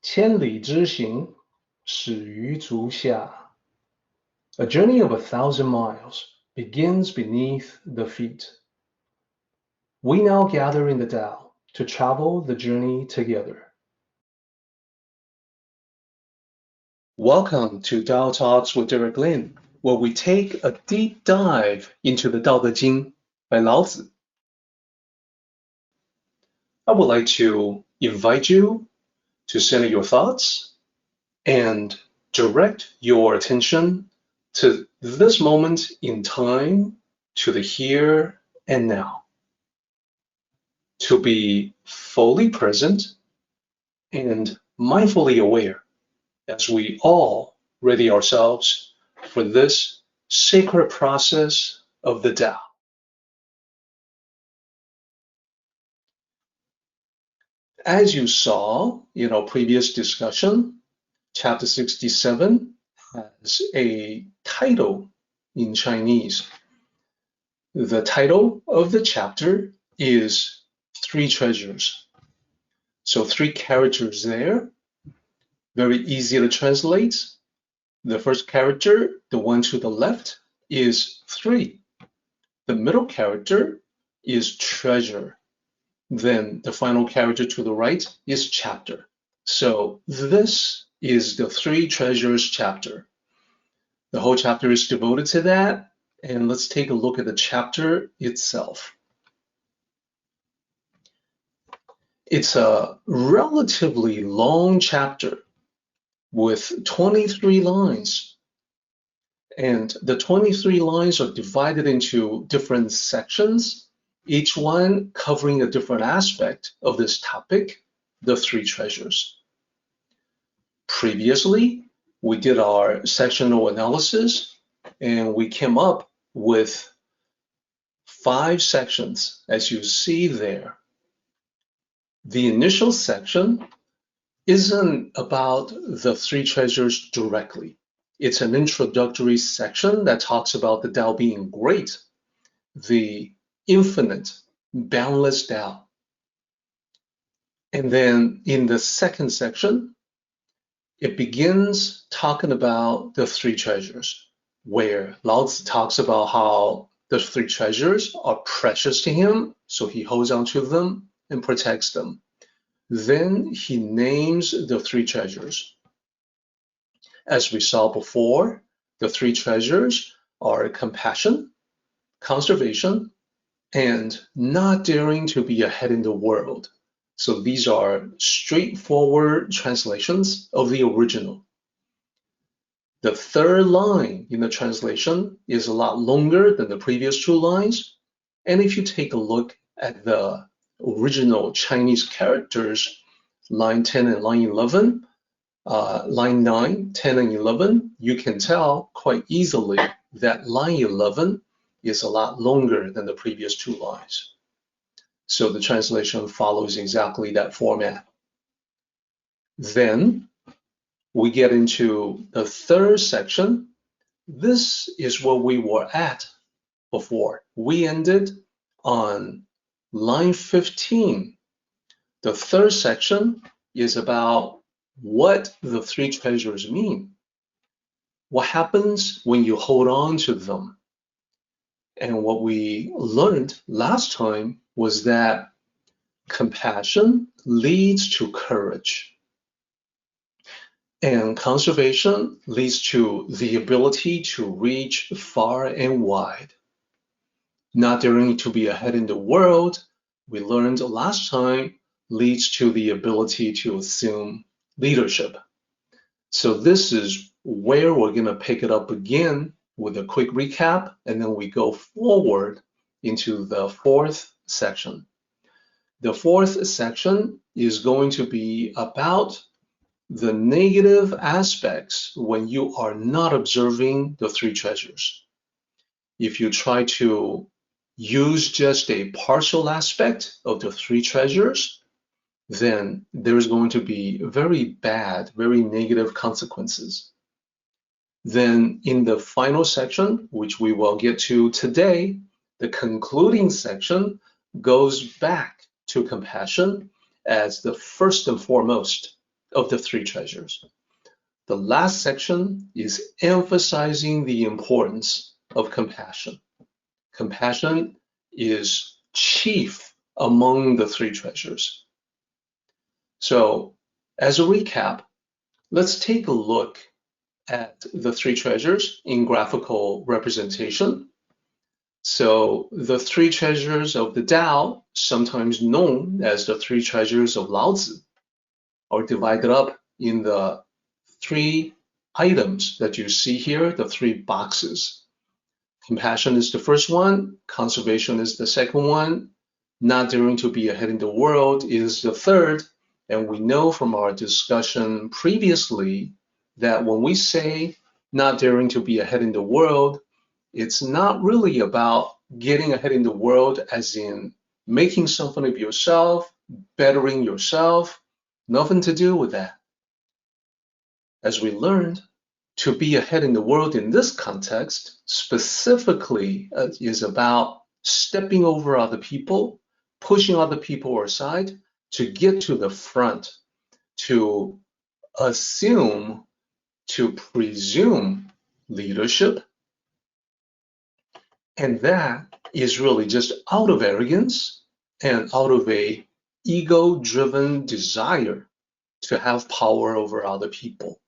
千里之行，始于足下. A journey of 1,000 miles begins beneath the feet. We now gather in the Tao to travel the journey together. Welcome to Tao Talks with Derek Lin, where we take a deep dive into the Tao Te Ching by Lao Tzu. I would like to invite you to center your thoughts and direct your attention to this moment in time, to the here and now. To be fully present and mindfully aware as we all ready ourselves for this sacred process of the Tao. As you saw in our previous discussion, chapter 67 has a title in Chinese. The title of the chapter is Three Treasures. So 3 characters there, very easy to translate. The first character, the one to the left, is 3. The middle character is treasure. Then the final character to the right is chapter. So this is the 3 treasures chapter. The whole chapter is devoted to that, and let's take a look at the chapter itself. It's a relatively long chapter with 23 lines. And the 23 lines are divided into different sections, each one covering a different aspect of this topic, the 3 treasures. Previously, we did our sectional analysis, and we came up with 5 sections, as you see there. The initial section isn't about the 3 treasures directly. It's an introductory section that talks about the Tao being great, the infinite, boundless Tao. And then in the second section, it begins talking about the 3 treasures, where Lao Tzu talks about how the 3 treasures are precious to him, so he holds on to them and protects them. Then he names the 3 treasures. As we saw before, the 3 treasures are compassion, conservation, and not daring to be ahead in the world. So these are straightforward translations of the original. The third line in the translation is a lot longer than the previous 2 lines. And if you take a look at the original Chinese characters, line 10 and line 11, line 9, 10, and 11, you can tell quite easily that line 11 is a lot longer than the previous 2 lines. So the translation follows exactly that format. Then we get into the third section. This is where we were at before. We ended on line 15. The third section is about what the 3 treasures mean. What happens when you hold on to them? And what we learned last time was that compassion leads to courage. And conservation leads to the ability to reach far and wide. Not daring to be ahead in the world, we learned last time, leads to the ability to assume leadership. So this is where we're going to pick it up again with a quick recap, and then we go forward into the 4th section. The 4th section is going to be about the negative aspects when you are not observing the 3 treasures. If you try to use just a partial aspect of the 3 treasures, then there's going to be very bad, very negative consequences. Then in the final section, which we will get to today, the concluding section goes back to compassion as the first and foremost of the three treasures. The last section is emphasizing the importance of compassion. Compassion is chief among the three treasures. So, as a recap, let's take a look at the three treasures in graphical representation. So, the three treasures of the Tao, sometimes known as the three treasures of Lao Tzu, are divided up in the three items that you see here, the three boxes. Compassion is the first one, conservation is the second one, not daring to be ahead in the world is the third, and we know from our discussion previously that when we say not daring to be ahead in the world, it's not really about getting ahead in the world as in making something of yourself, bettering yourself, nothing to do with that. As we learned, to be ahead in the world in this context specifically is about stepping over other people, pushing other people aside to get to the front, to assume, to presume leadership. And that is really just out of arrogance and out of a ego-driven desire to have power over other people.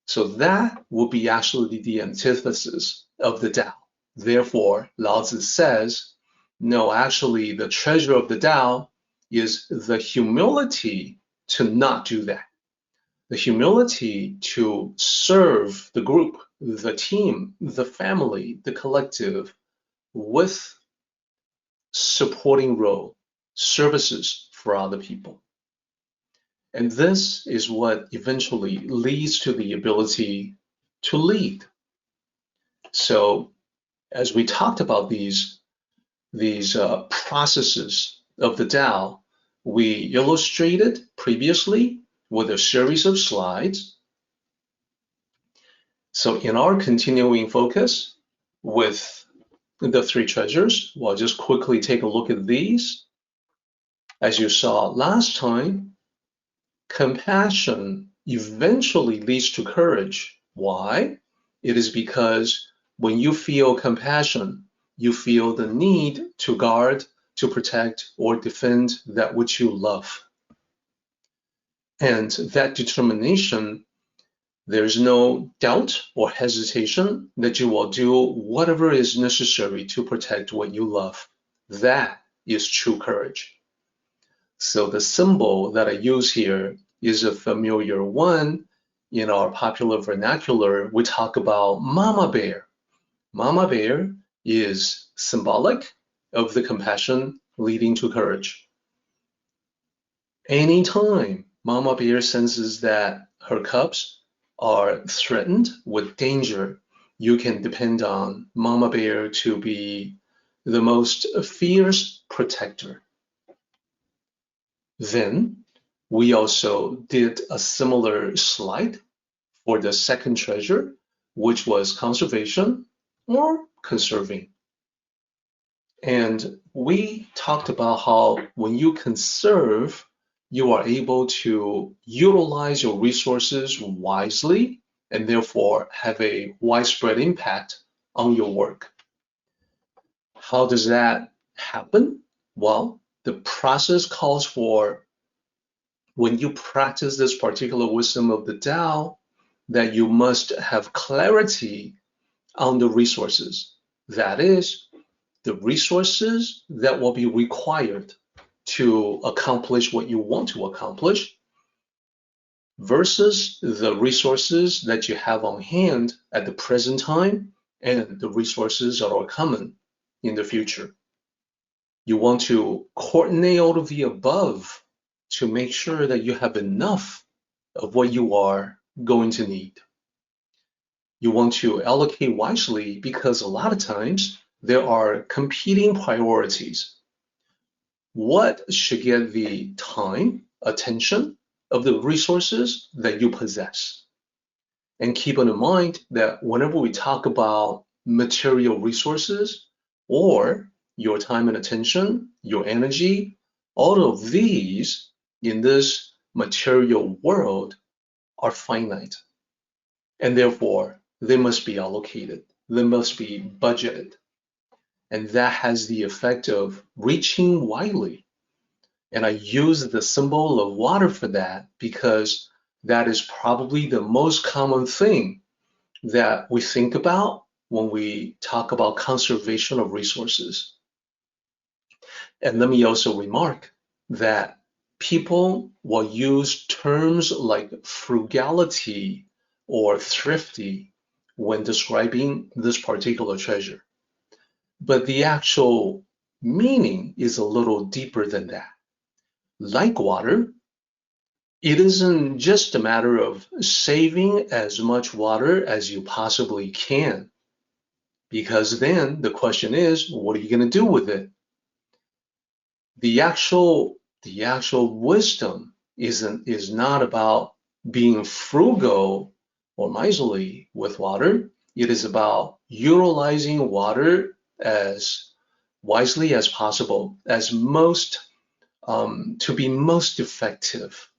So that will be actually the antithesis of the Tao. Therefore, Lao Tzu says, no, actually the treasure of the Tao is the humility to not do that. The humility to serve the group, the team, the family, the collective with supporting role, services for other people. And this is what eventually leads to the ability to lead. So as we talked about these processes of the Tao, we illustrated previously with a series of slides. So in our continuing focus with the three treasures, we'll just quickly take a look at these. As you saw last time, compassion eventually leads to courage. Why? It is because when you feel compassion, you feel the need to guard, to protect, or defend that which you love. And that determination, there's no doubt or hesitation that you will do whatever is necessary to protect what you love. That is true courage. So the symbol that I use here is a familiar one. In our popular vernacular, we talk about mama bear. Mama bear is symbolic of the compassion leading to courage. Anytime mama bear senses that her cubs are threatened with danger, you can depend on mama bear to be the most fierce protector. Then we also did a similar slide for the second treasure, which was conservation or conserving. And we talked about how when you conserve, you are able to utilize your resources wisely and therefore have a widespread impact on your work. How does that happen? Well, the process calls for, when you practice this particular wisdom of the Tao, that you must have clarity on the resources. That is, the resources that will be required to accomplish what you want to accomplish versus the resources that you have on hand at the present time and the resources that are coming in the future. You want to coordinate all of the above to make sure that you have enough of what you are going to need. You want to allocate wisely because a lot of times there are competing priorities. What should get the time, attention of the resources that you possess? And keep in mind that whenever we talk about material resources or your time and attention, your energy, all of these in this material world are finite, and therefore they must be allocated, they must be budgeted, and that has the effect of reaching widely. And I use the symbol of water for that because that is probably the most common thing that we think about when we talk about conservation of resources. And let me also remark that people will use terms like frugality or thrifty when describing this particular treasure. But the actual meaning is a little deeper than that. Like water, it isn't just a matter of saving as much water as you possibly can, because then the question is, what are you going to do with it? The actual wisdom is not about being frugal or miserly with water. It is about utilizing water as wisely as possible, as to be most effective,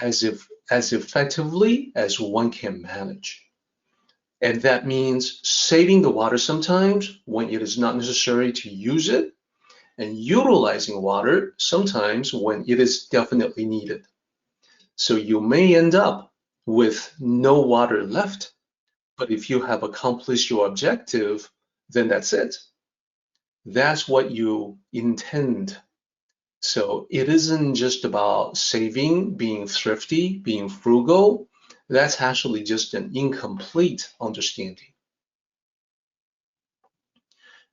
as effectively as one can manage. And that means saving the water sometimes when it is not necessary to use it, and utilizing water sometimes when it is definitely needed. So you may end up with no water left, but if you have accomplished your objective, then that's it. That's what you intend. So it isn't just about saving, being thrifty, being frugal. That's actually just an incomplete understanding.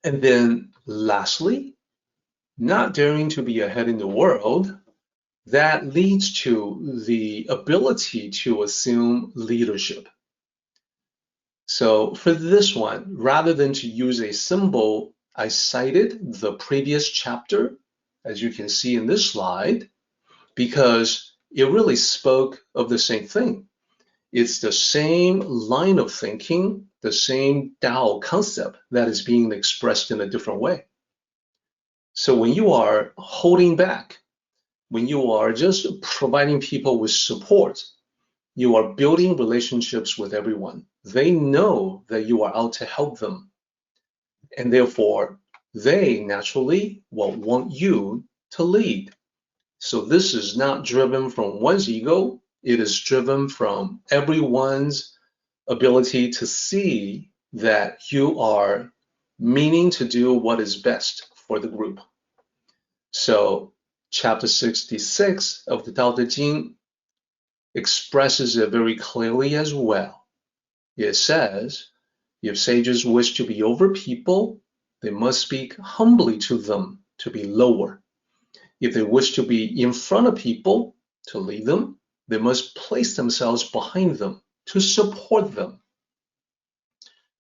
And then lastly, not daring to be ahead in the world, that leads to the ability to assume leadership. So for this one, rather than to use a symbol, I cited the previous chapter, as you can see in this slide, because it really spoke of the same thing. It's the same line of thinking, the same Dao concept that is being expressed in a different way. So when you are holding back, when you are just providing people with support, you are building relationships with everyone. They know that you are out to help them. And therefore, they naturally will want you to lead. So this is not driven from one's ego. It is driven from everyone's ability to see that you are meaning to do what is best for the group. So chapter 66 of the Tao Te Ching expresses it very clearly as well. It says, if sages wish to be over people, they must speak humbly to them to be lower. If they wish to be in front of people to lead them, they must place themselves behind them to support them.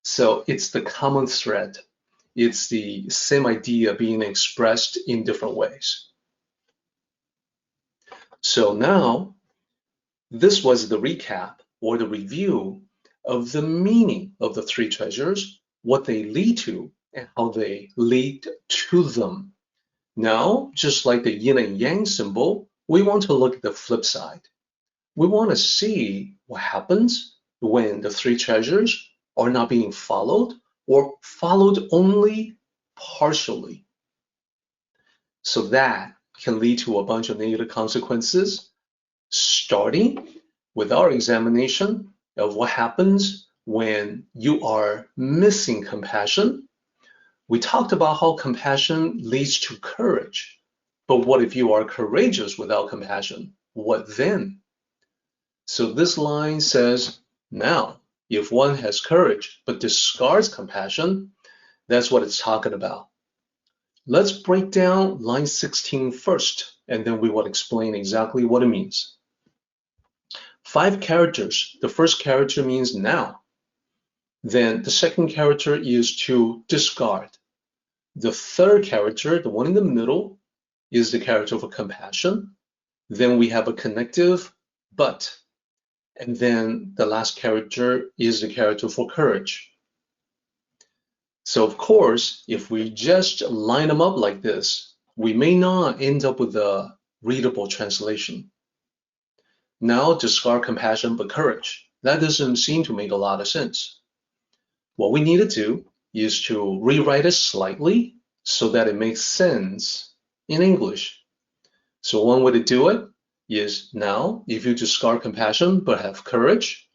So it's the common thread. It's the same idea being expressed in different ways. So now, this was the recap or the review of the meaning of the three treasures, what they lead to, and how they lead to them. Now, just like the yin and yang symbol, we want to look at the flip side. We want to see what happens when the three treasures are not being followed or followed only partially. So that can lead to a bunch of negative consequences, starting with our examination of what happens when you are missing compassion. We talked about how compassion leads to courage. But what if you are courageous without compassion? What then? So this line says, now, if one has courage but discards compassion, that's what it's talking about. Let's break down line 16 first, and then we will explain exactly what it means. 5 characters. The first character means now. Then the second character is to discard. The third character, the one in the middle, is the character for compassion. Then we have a connective, but. And then the last character is the character for courage. So of course, if we just line them up like this, we may not end up with a readable translation. Now discard compassion but courage. That doesn't seem to make a lot of sense. What we need to do is to rewrite it slightly so that it makes sense in English. So one way to do it is now, if you discard compassion but have courage,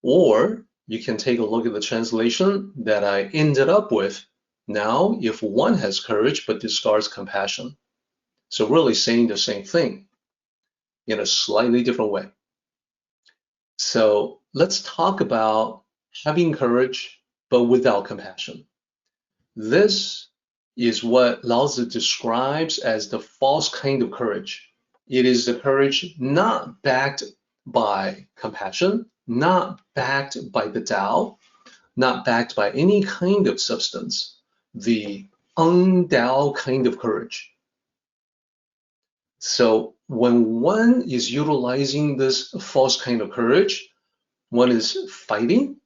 or you can take a look at the translation that I ended up with. Now, if one has courage but discards compassion. So really saying the same thing in a slightly different way. So let's talk about having courage but without compassion. This is what Lao Tzu describes as the false kind of courage. It is the courage not backed by compassion, not backed by the Tao, not backed by any kind of substance, the un-Tao kind of courage. So when one is utilizing this false kind of courage, one is fighting,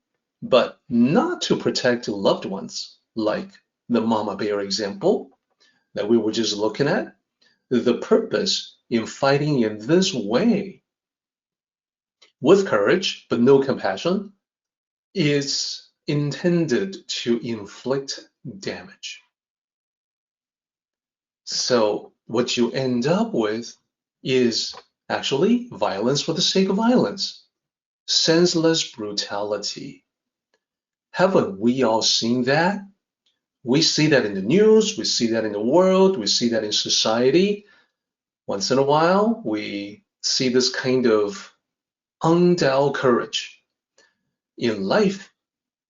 but not to protect loved ones, like the mama bear example that we were just looking at. The purpose in fighting in this way, with courage but no compassion, is intended to inflict damage. So what you end up with is actually violence for the sake of violence, senseless brutality. Haven't we all seen that? We see that in the news, we see that in the world, we see that in society. Once in a while, we see this kind of un-Tao courage. In life,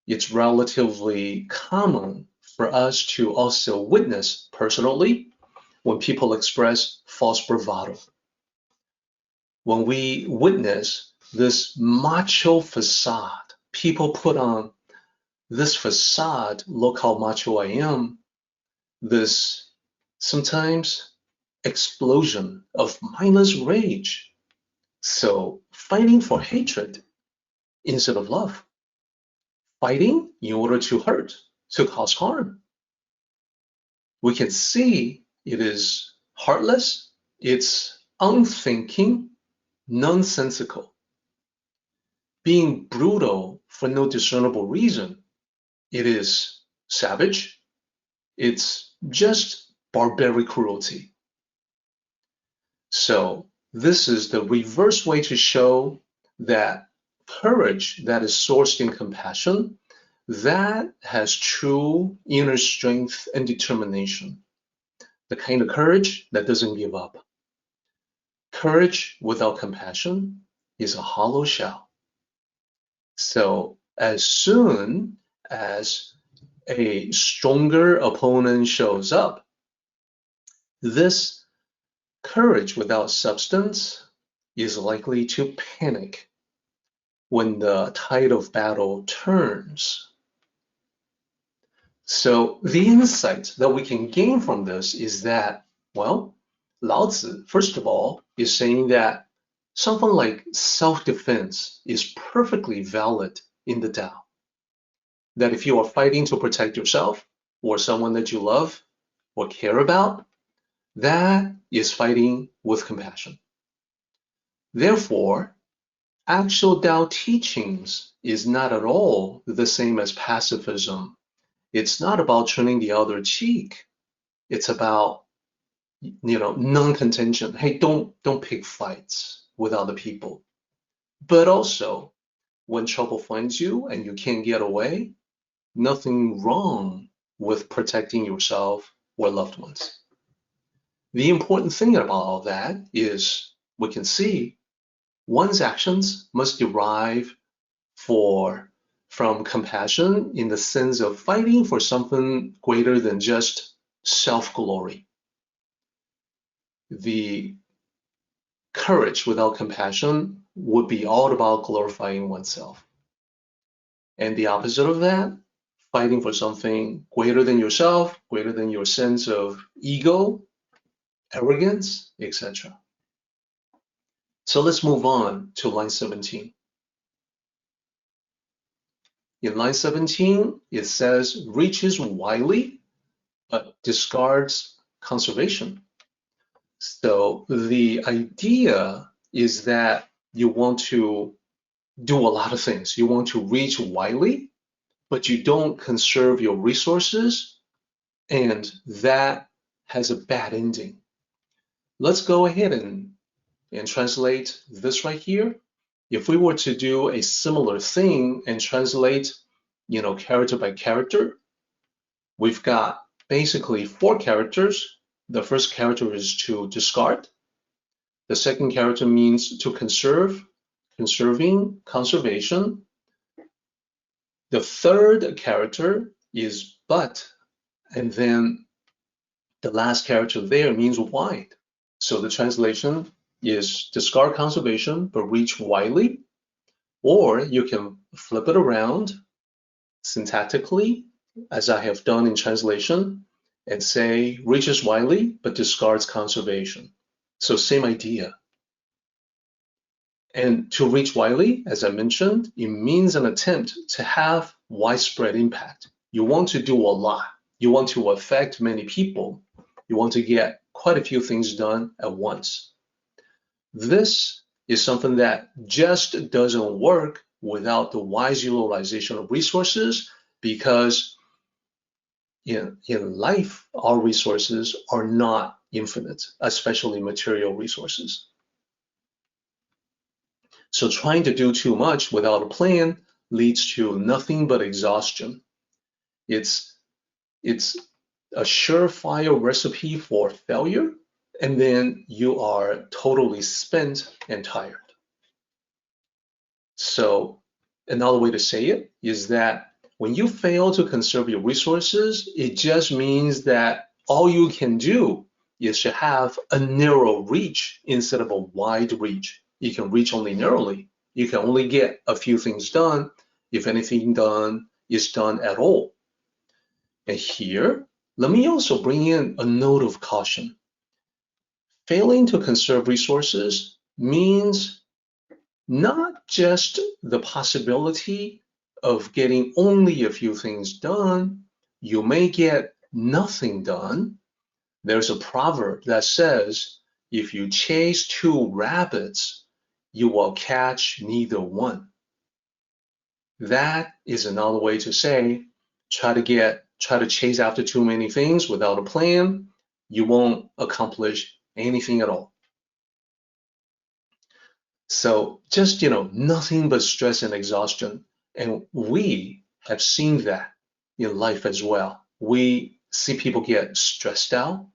it's relatively common for us to also witness personally when people express false bravado. When we witness this macho facade, people put on this facade, look how macho I am, this sometimes explosion of mindless rage. So fighting for hatred instead of love. Fighting in order to hurt, to cause harm. We can see it is heartless, it's unthinking, nonsensical. Being brutal for no discernible reason, it is savage, it's just barbaric cruelty. So this is the reverse way to show that courage that is sourced in compassion, that has true inner strength and determination. The kind of courage that doesn't give up. Courage without compassion is a hollow shell. So as soon as a stronger opponent shows up, this courage without substance is likely to panic when the tide of battle turns. So the insight that we can gain from this is that, well, Lao Tzu, first of all, is saying that something like self-defense is perfectly valid in the Tao. That if you are fighting to protect yourself or someone that you love or care about, that is fighting with compassion. Therefore, actual Tao teachings is not at all the same as pacifism. It's not about turning the other cheek. It's about, non-contention. Hey, don't pick fights with other people. But also, when trouble finds you and you can't get away, nothing wrong with protecting yourself or loved ones. The important thing about all that is we can see one's actions must derive from compassion in the sense of fighting for something greater than just self-glory. The courage without compassion would be all about glorifying oneself. And the opposite of that, fighting for something greater than yourself, greater than your sense of ego, arrogance, etc. So let's move on to line 17. In line 17, it says, reaches widely, but discards conservation. So the idea is that you want to do a lot of things. You want to reach widely, but you don't conserve your resources, and that has a bad ending. Let's go ahead and translate this right here. If we were to do a similar thing and translate, character by character, we've got basically 4 characters. The first character is to discard. The second character means to conserve, conserving, conservation. The third character is but, and then the last character there means wide. So the translation is discard conservation, but reach widely. Or you can flip it around syntactically, as I have done in translation, and say reaches widely, but discards conservation. So same idea. And to reach widely, as I mentioned, it means an attempt to have widespread impact. You want to do a lot. You want to affect many people. You want to get quite a few things done at once. This is something that just doesn't work without the wise utilization of resources, because in life, our resources are not infinite, especially material resources. So trying to do too much without a plan leads to nothing but exhaustion. It's a surefire recipe for failure, and then you are totally spent and tired. So another way to say it is that when you fail to conserve your resources, it just means that all you can do is to have a narrow reach instead of a wide reach. You can reach only narrowly. You can only get a few things done, if anything done is done at all. And here, let me also bring in a note of caution. Failing to conserve resources means not just the possibility of getting only a few things done. You may get nothing done. There's a proverb that says, if you chase 2 rabbits, you will catch neither one. That is another way to say, try to chase after too many things without a plan, you won't accomplish anything at all. So just, nothing but stress and exhaustion. And we have seen that in life as well. We see people get stressed out,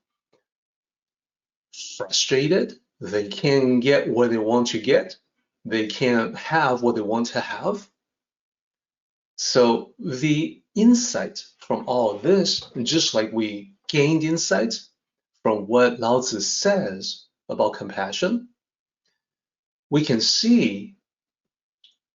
frustrated. They can't get what they want to get. They can't have what they want to have. So the insight from all of this, just like we gained insight from what Lao Tzu says about compassion, we can see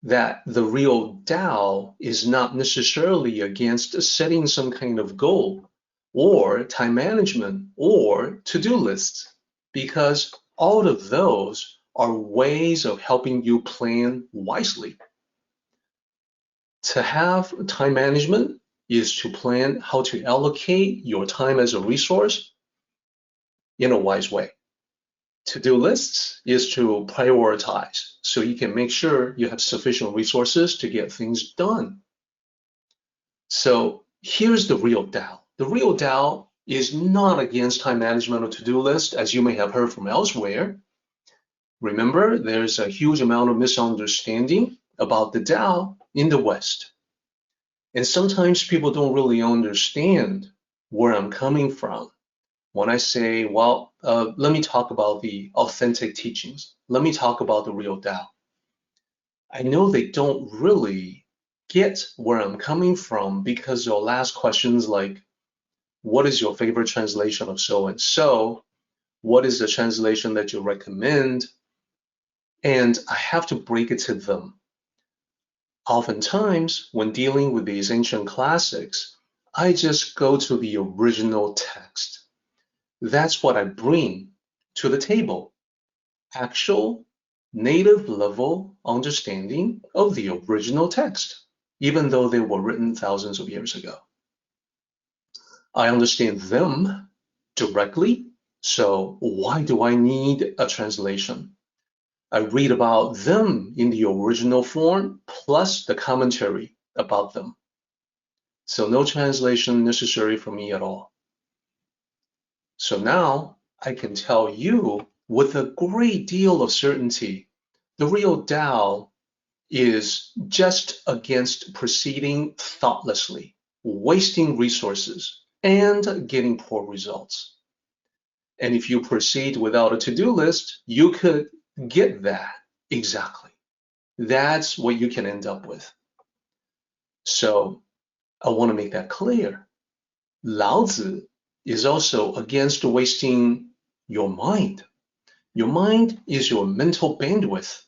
that the real Tao is not necessarily against setting some kind of goal or time management or to-do lists, because all of those are ways of helping you plan wisely. To have time management is to plan how to allocate your time as a resource in a wise way. To-do lists is to prioritize so you can make sure you have sufficient resources to get things done. So here's the real Tao. The real Tao is not against time management or to-do list, as you may have heard from elsewhere. Remember, there's a huge amount of misunderstanding about the Tao in the West. And sometimes people don't really understand where I'm coming from. When I say, well, let me talk about the authentic teachings. Let me talk about the real Tao. I know they don't really get where I'm coming from because they'll ask questions like, what is your favorite translation of so-and-so? What is the translation that you recommend? And I have to break it to them. Oftentimes, when dealing with these ancient classics, I just go to the original text. That's what I bring to the table. Actual native level understanding of the original text, even though they were written thousands of years ago. I understand them directly, so why do I need a translation? I read about them in the original form plus the commentary about them. So no translation necessary for me at all. So now I can tell you with a great deal of certainty, the real Tao is just against proceeding thoughtlessly, wasting resources, and getting poor results. And if you proceed without a to-do list, you could get that exactly. That's what you can end up with. So I want to make that clear. Lao Tzu is also against wasting your mind. Your mind is your mental bandwidth.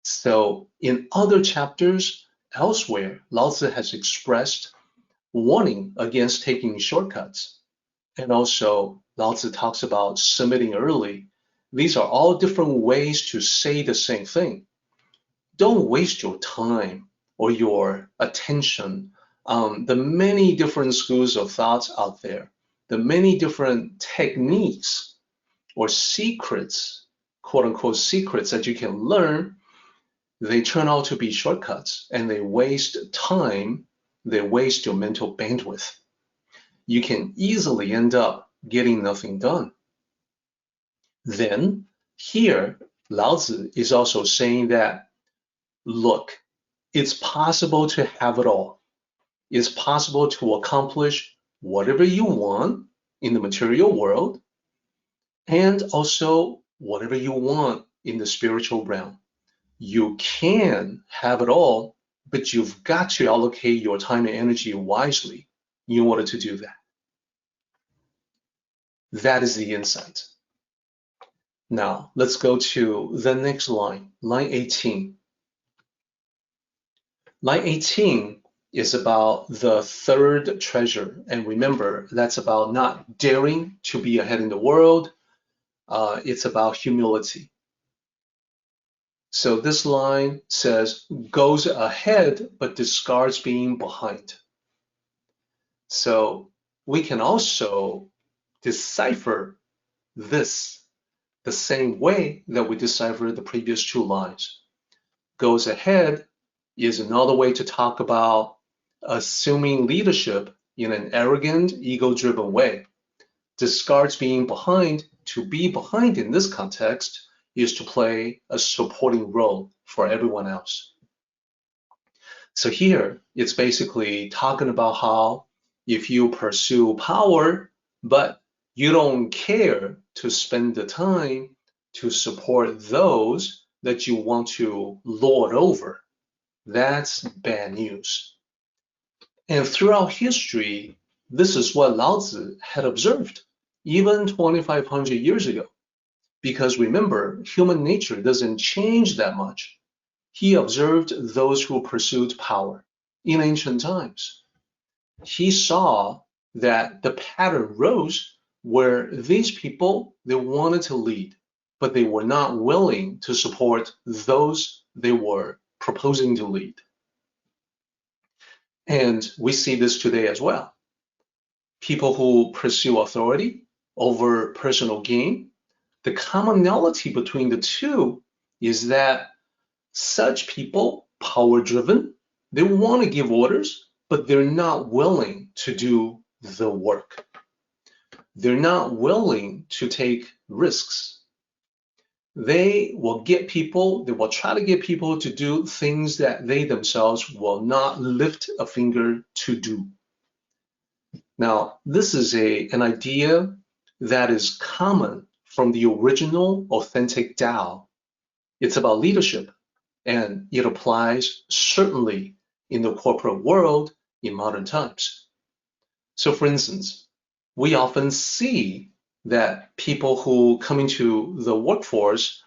So in other chapters elsewhere, Lao Tzu has expressed warning against taking shortcuts. And also Lao Tzu talks about submitting early. These are all different ways to say the same thing. Don't waste your time or your attention on the many different schools of thoughts out there, the many different techniques or secrets, quote unquote secrets that you can learn. They turn out to be shortcuts and they waste time, they waste your mental bandwidth. You can easily end up getting nothing done. Then here, Lao Tzu is also saying that, look, it's possible to have it all. It's possible to accomplish whatever you want in the material world and also whatever you want in the spiritual realm. You can have it all, but you've got to allocate your time and energy wisely in order to do that. That is the insight. Now, let's go to the next line, line 18. Line 18 is about the third treasure. And remember, that's about not daring to be ahead in the world. It's about humility. So this line says, goes ahead, but discards being behind. So we can also decipher this the same way that we deciphered the previous two lines. Goes ahead is another way to talk about assuming leadership in an arrogant, ego-driven way. Discards being behind. To be behind in this context is to play a supporting role for everyone else. So here, it's basically talking about how if you pursue power, but you don't care to spend the time to support those that you want to lord over, that's bad news. And throughout history, this is what Lao Tzu had observed, even 2,500 years ago. Because remember, human nature doesn't change that much. He observed those who pursued power in ancient times. He saw that the pattern rose where these people, they wanted to lead, but they were not willing to support those they were proposing to lead. And we see this today as well. People who pursue authority over personal gain, the commonality between the two is that such people, power-driven, they want to give orders, but they're not willing to do the work. They're not willing to take risks. They will try to get people to do things that they themselves will not lift a finger to do. Now, this is an idea that is common from the original authentic Tao. It's about leadership, and it applies certainly in the corporate world in modern times. So for instance, we often see that people who come into the workforce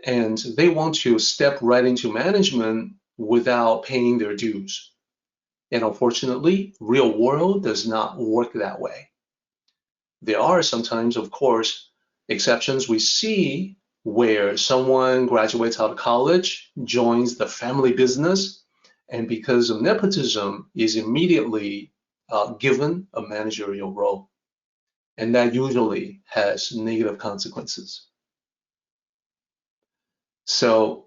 and they want to step right into management without paying their dues. And unfortunately, real world does not work that way. There are sometimes, of course, exceptions we see where someone graduates out of college, joins the family business, and because of nepotism is immediately given a managerial role. And that usually has negative consequences. So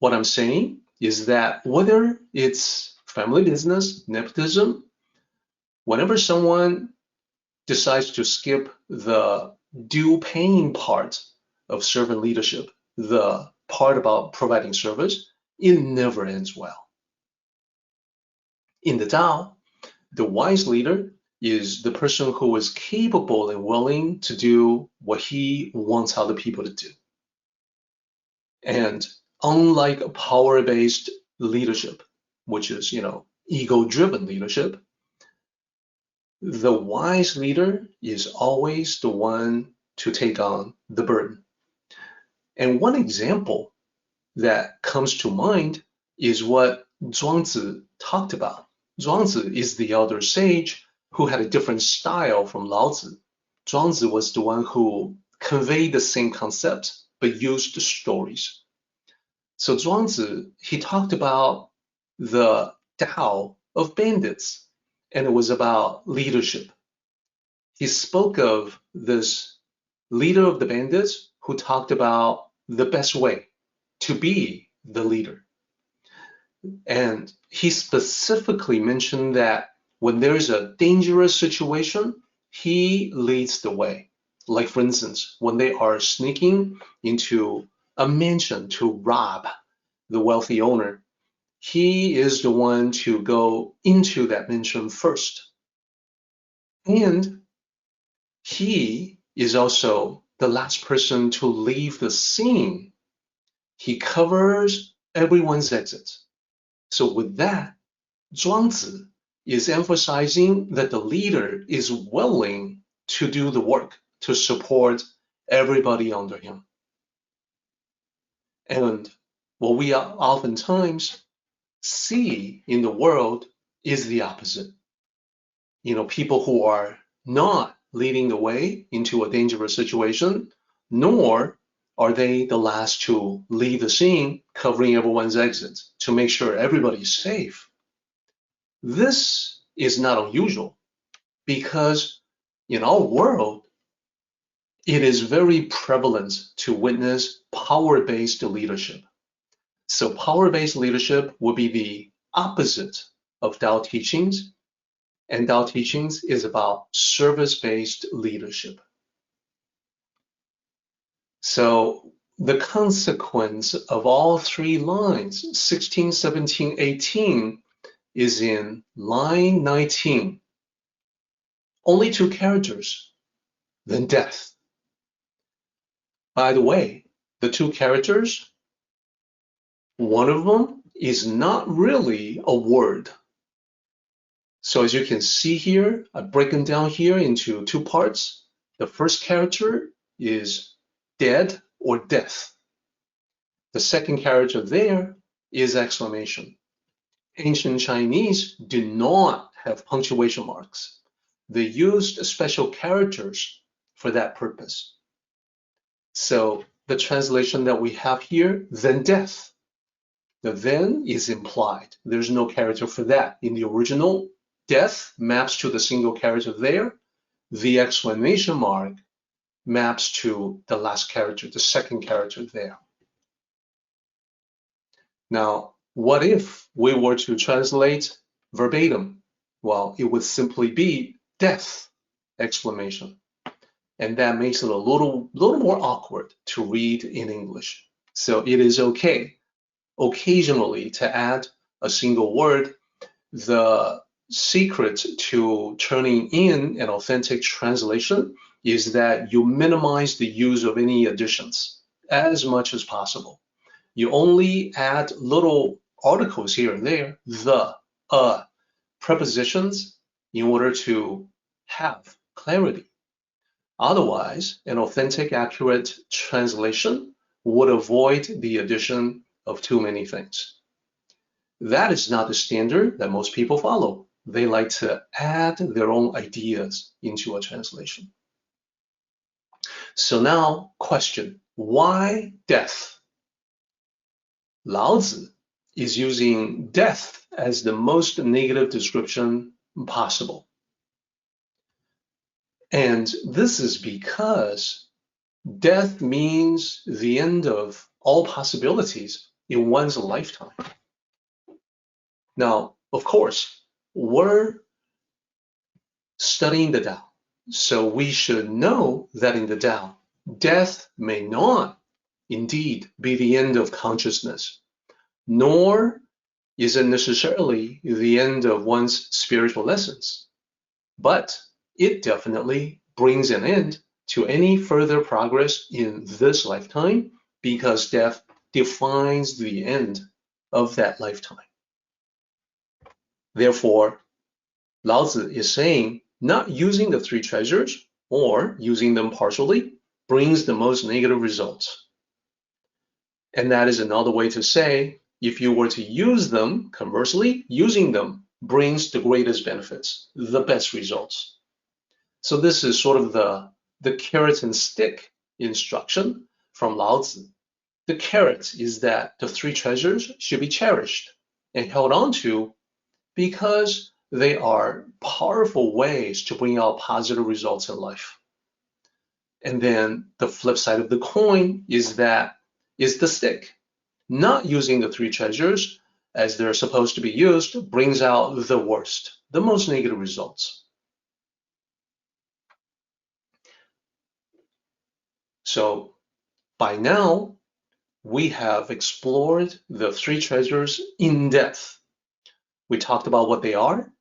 what I'm saying is that whether it's family business, nepotism, whenever someone decides to skip the due paying part of servant leadership, the part about providing service, it never ends well. In the Tao, the wise leader is the person who is capable and willing to do what he wants other people to do. And unlike a power-based leadership, which is, ego-driven leadership, the wise leader is always the one to take on the burden. And one example that comes to mind is what Zhuangzi talked about. Zhuangzi is the elder sage who had a different style from Laozi. Zhuangzi was the one who conveyed the same concept but used stories. So Zhuangzi, he talked about the Dao of bandits, and it was about leadership. He spoke of this leader of the bandits who talked about the best way to be the leader. And he specifically mentioned that when there's a dangerous situation, he leads the way. Like, for instance, when they are sneaking into a mansion to rob the wealthy owner, he is the one to go into that mansion first. And he is also the last person to leave the scene. He covers everyone's exit. So with that, Zhuangzi is emphasizing that the leader is willing to do the work to support everybody under him. And what we oftentimes see in the world is the opposite. People who are not leading the way into a dangerous situation, nor are they the last to leave the scene, covering everyone's exits to make sure everybody's safe. This is not unusual because in our world, it is very prevalent to witness power-based leadership. So power-based leadership would be the opposite of Dao teachings, and Dao teachings is about service-based leadership. So the consequence of all three lines, 16, 17, 18, is in line 19. Only two characters, then death. By the way, the two characters, one of them is not really a word. So as you can see here, I've broken down here into two parts. The first character is dead or death. The second character there is exclamation. Ancient Chinese do not have punctuation marks. They used special characters for that purpose. So the translation that we have here, then death. The then is implied. There's no character for that. In the original, death maps to the single character there. The exclamation mark maps to the last character, the second character there. Now, what if we were to translate verbatim? Well, it would simply be death, exclamation. And that makes it a little more awkward to read in English. So it is okay occasionally to add a single word. The secret to turning in an authentic translation is that you minimize the use of any additions as much as possible. You only add little articles here and there, the, prepositions, in order to have clarity. Otherwise, an authentic, accurate translation would avoid the addition of too many things. That is not the standard that most people follow. They like to add their own ideas into a translation. So now, question, why death? Laozi is using death as the most negative description possible. And this is because death means the end of all possibilities in one's lifetime. Now, of course, we're studying the Tao, so we should know that in the Tao, death may not indeed be the end of consciousness, nor is it necessarily the end of one's spiritual lessons, but it definitely brings an end to any further progress in this lifetime because death defines the end of that lifetime. Therefore, Lao Tzu is saying not using the three treasures or using them partially brings the most negative results. And that is another way to say, if you were to use them, conversely, using them brings the greatest benefits, the best results. So this is sort of the carrot and stick instruction from Lao Tzu. The carrot is that the three treasures should be cherished and held on to because they are powerful ways to bring out positive results in life. And then the flip side of the coin is the stick. Not using the three treasures as they're supposed to be used brings out the worst, the most negative results. So by now, we have explored the three treasures in depth. We talked about what they are,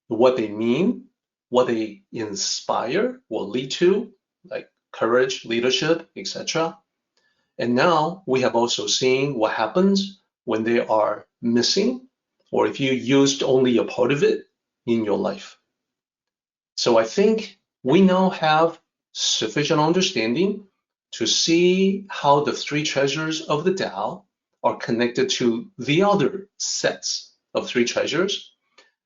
what they mean, what they inspire or lead to, like courage, leadership, etc. And now we have also seen what happens when they are missing, or if you used only a part of it in your life. So I think we now have sufficient understanding to see how the three treasures of the Tao are connected to the other sets of three treasures.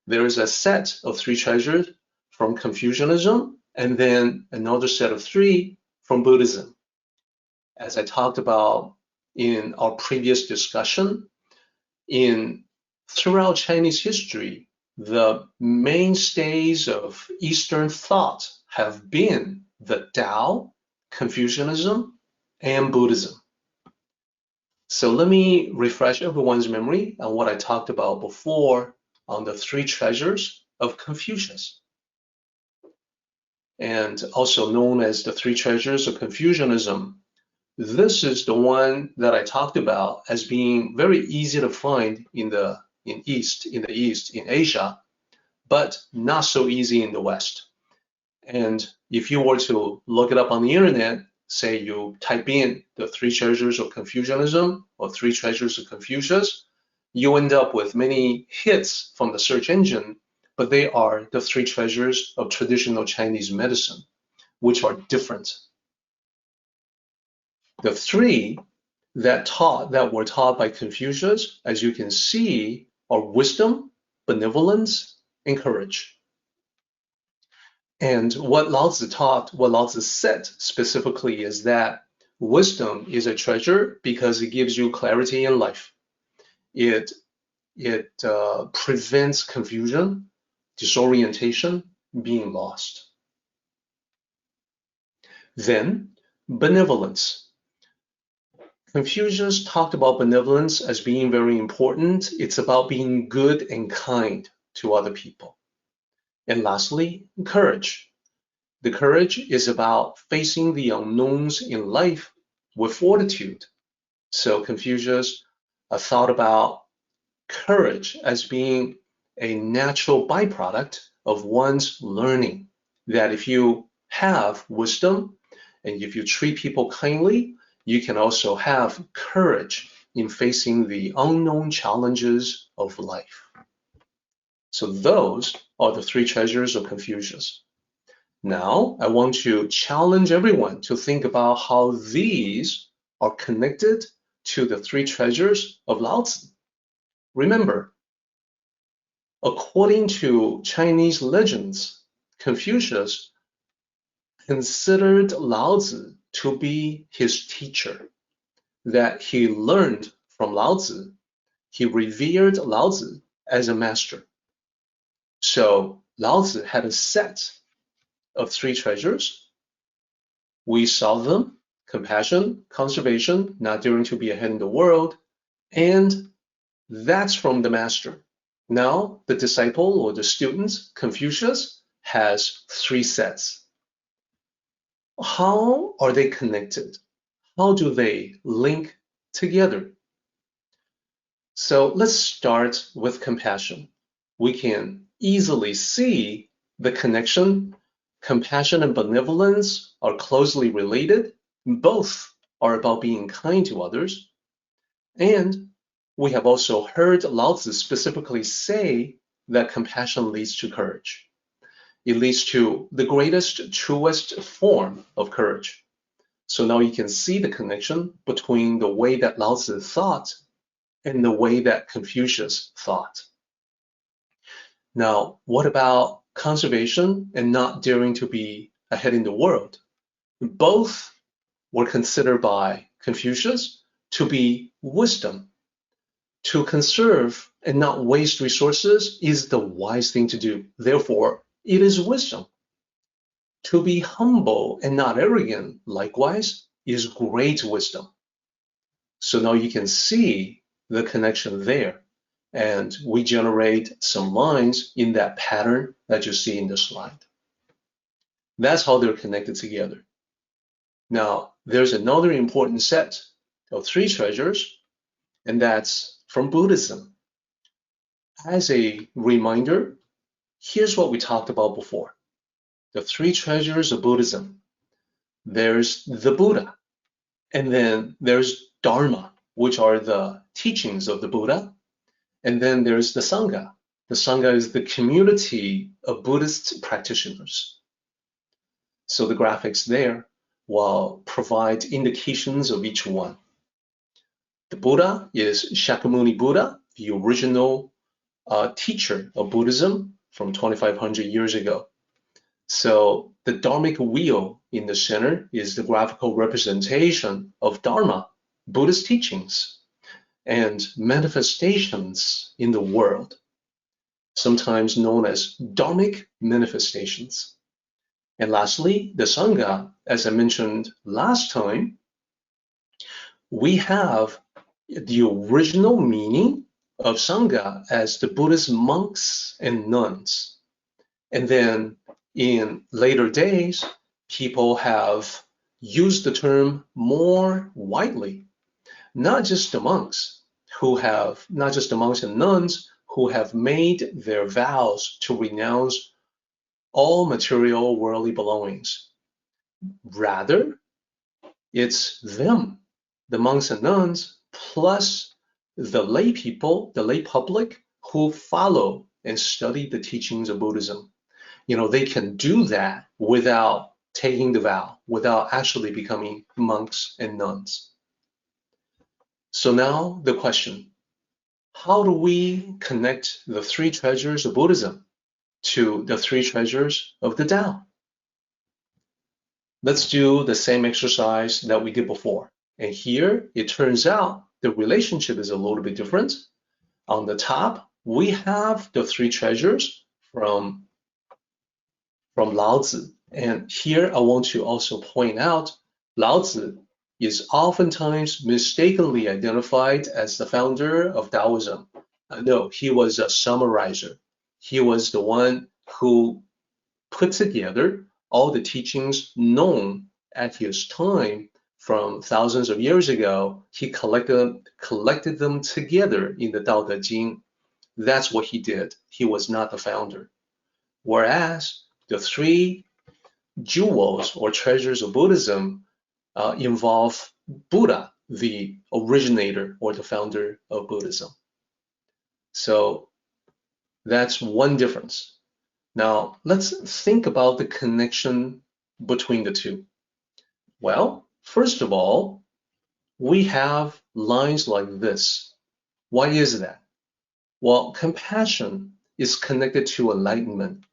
There is a set of three treasures from Confucianism, and then another set of three from Buddhism. As I talked about in our previous discussion, throughout Chinese history, the mainstays of Eastern thought have been the Tao, Confucianism, and Buddhism. So let me refresh everyone's memory on what I talked about before on the three treasures of Confucius, and also known as the three treasures of Confucianism. This is the one that I talked about as being very easy to find in the East, in Asia, but not so easy in the West. And if you were to look it up on the internet, say you type in the three treasures of Confucianism or three treasures of Confucius, you end up with many hits from the search engine, but they are the three treasures of traditional Chinese medicine, which are different. The three that were taught by Confucius, as you can see, are wisdom, benevolence, and courage. And what Lao Tzu said specifically is that wisdom is a treasure because it gives you clarity in life. It prevents confusion, disorientation, being lost. Then, benevolence. Confucius talked about benevolence as being very important. It's about being good and kind to other people. And lastly, courage. The courage is about facing the unknowns in life with fortitude. So Confucius thought about courage as being a natural byproduct of one's learning. That if you have wisdom and if you treat people kindly, you can also have courage in facing the unknown challenges of life. So those are the three treasures of Confucius. Now, I want to challenge everyone to think about how these are connected to the three treasures of Lao Tzu. Remember, according to Chinese legends, Confucius considered Lao Tzu to be his teacher, that he learned from Lao Tzu. He revered Lao Tzu as a master. So Lao Tzu had a set of three treasures. We saw them compassion, conservation, not daring to be ahead in the world, and that's from the master. Now, the disciple or the student, Confucius, has three sets. How are they connected? How do they link together? So let's start with compassion. We can easily see the connection. Compassion and benevolence are closely related. Both are about being kind to others. And we have also heard Lao Tzu specifically say that compassion leads to courage. It leads to the greatest, truest form of courage. So now you can see the connection between the way that Lao Tzu thought and the way that Confucius thought. Now, what about conservation and not daring to be ahead in the world? Both were considered by Confucius to be wisdom. To conserve and not waste resources is the wise thing to do. Therefore, it is wisdom. To be humble and not arrogant, likewise, is great wisdom. So now you can see the connection there. And we generate some lines in that pattern that you see in the slide. That's how they're connected together. Now, there's another important set of three treasures, and that's from Buddhism. As a reminder, here's what we talked about before. The three treasures of Buddhism. There's the Buddha, and then there's Dharma, which are the teachings of the Buddha, and then there's the Sangha. The Sangha is the community of Buddhist practitioners. So the graphics there will provide indications of each one. The Buddha is Shakyamuni Buddha, the original teacher of Buddhism from 2,500 years ago. So the Dharmic wheel in the center is the graphical representation of Dharma, Buddhist teachings, and manifestations in the world, sometimes known as Dharmic manifestations. And lastly, the Sangha, as I mentioned last time, we have the original meaning of Sangha as the Buddhist monks and nuns. And then in later days, people have used the term more widely, not just the monks and nuns who have made their vows to renounce all material worldly belongings. Rather, it's them, the monks and nuns, plus the lay people, the lay public who follow and study the teachings of Buddhism. They can do that without taking the vow, without actually becoming monks and nuns. So now the question, how do we connect the three treasures of Buddhism to the three treasures of the Tao? Let's do the same exercise that we did before. And here, it turns out the relationship is a little bit different. On the top, we have the three treasures from Lao Tzu. And here, I want to also point out, Lao Tzu is oftentimes mistakenly identified as the founder of Taoism. No, he was a summarizer. He was the one who put together all the teachings known at his time from thousands of years ago. He collected them together in the Tao Te Ching. That's what he did. He was not the founder. Whereas the three jewels or treasures of Buddhism involve Buddha, the originator or the founder of Buddhism. So that's one difference. Now, let's think about the connection between the two. Well, first of all, we have lines like this. Why is that? Well, compassion is connected to enlightenment.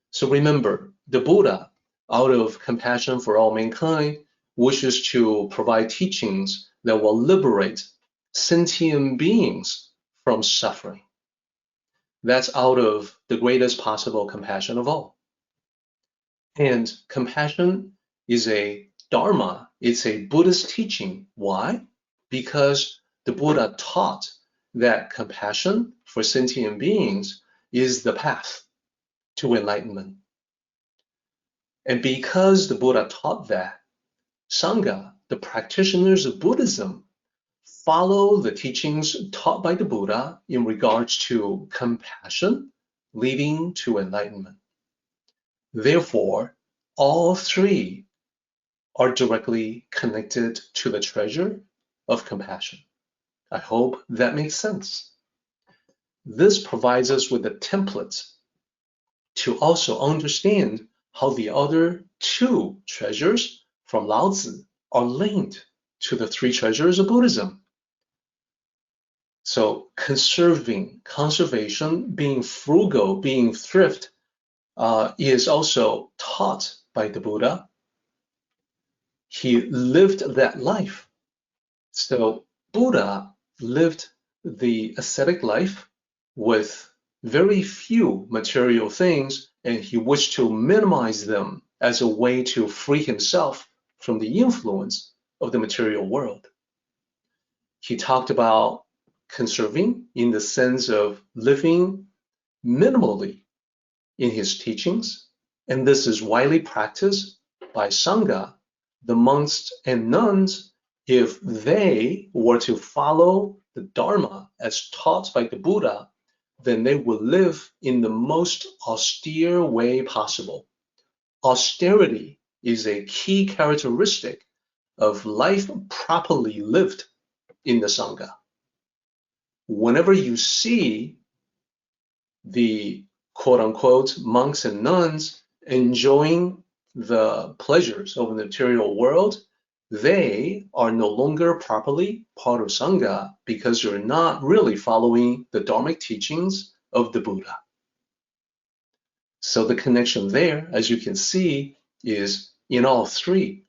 So remember, the Buddha, out of compassion for all mankind, wishes to provide teachings that will liberate sentient beings from suffering. That's out of the greatest possible compassion of all. And compassion is a Dharma it's a Buddhist teaching. Why? Because the Buddha taught that compassion for sentient beings is the path to enlightenment. And because the Buddha taught that, Sangha, the practitioners of Buddhism, follow the teachings taught by the Buddha in regards to compassion leading to enlightenment. Therefore, all three are directly connected to the treasure of compassion. I hope that makes sense. This provides us with a template to also understand how the other two treasures from Lao Tzu are linked to the three treasures of Buddhism. So conservation, being frugal, being thrift, is also taught by the Buddha. He lived that life. So Buddha lived the ascetic life with very few material things, and he wished to minimize them as a way to free himself from the influence of the material world. He talked about conserving in the sense of living minimally in his teachings, and this is widely practiced by Sangha, the monks and nuns. If they were to follow the Dharma as taught by the Buddha, then they will live in the most austere way possible. Austerity is a key characteristic of life properly lived in the Sangha. Whenever you see the quote-unquote monks and nuns enjoying the pleasures of the material world, they are no longer properly part of Sangha because you're not really following the Dharmic teachings of the Buddha. So the connection there, as you can see, is in all three.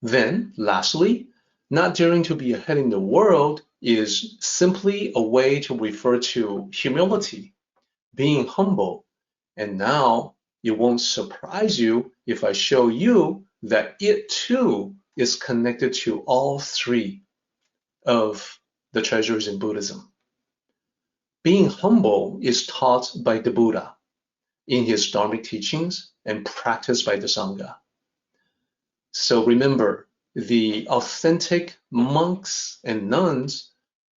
Then, lastly, not daring to be ahead in the world is simply a way to refer to humility, being humble. And now it won't surprise you if I show you that it too is connected to all three of the treasures in Buddhism. Being humble is taught by the Buddha in his Dharmic teachings and practiced by the Sangha. So remember, the authentic monks and nuns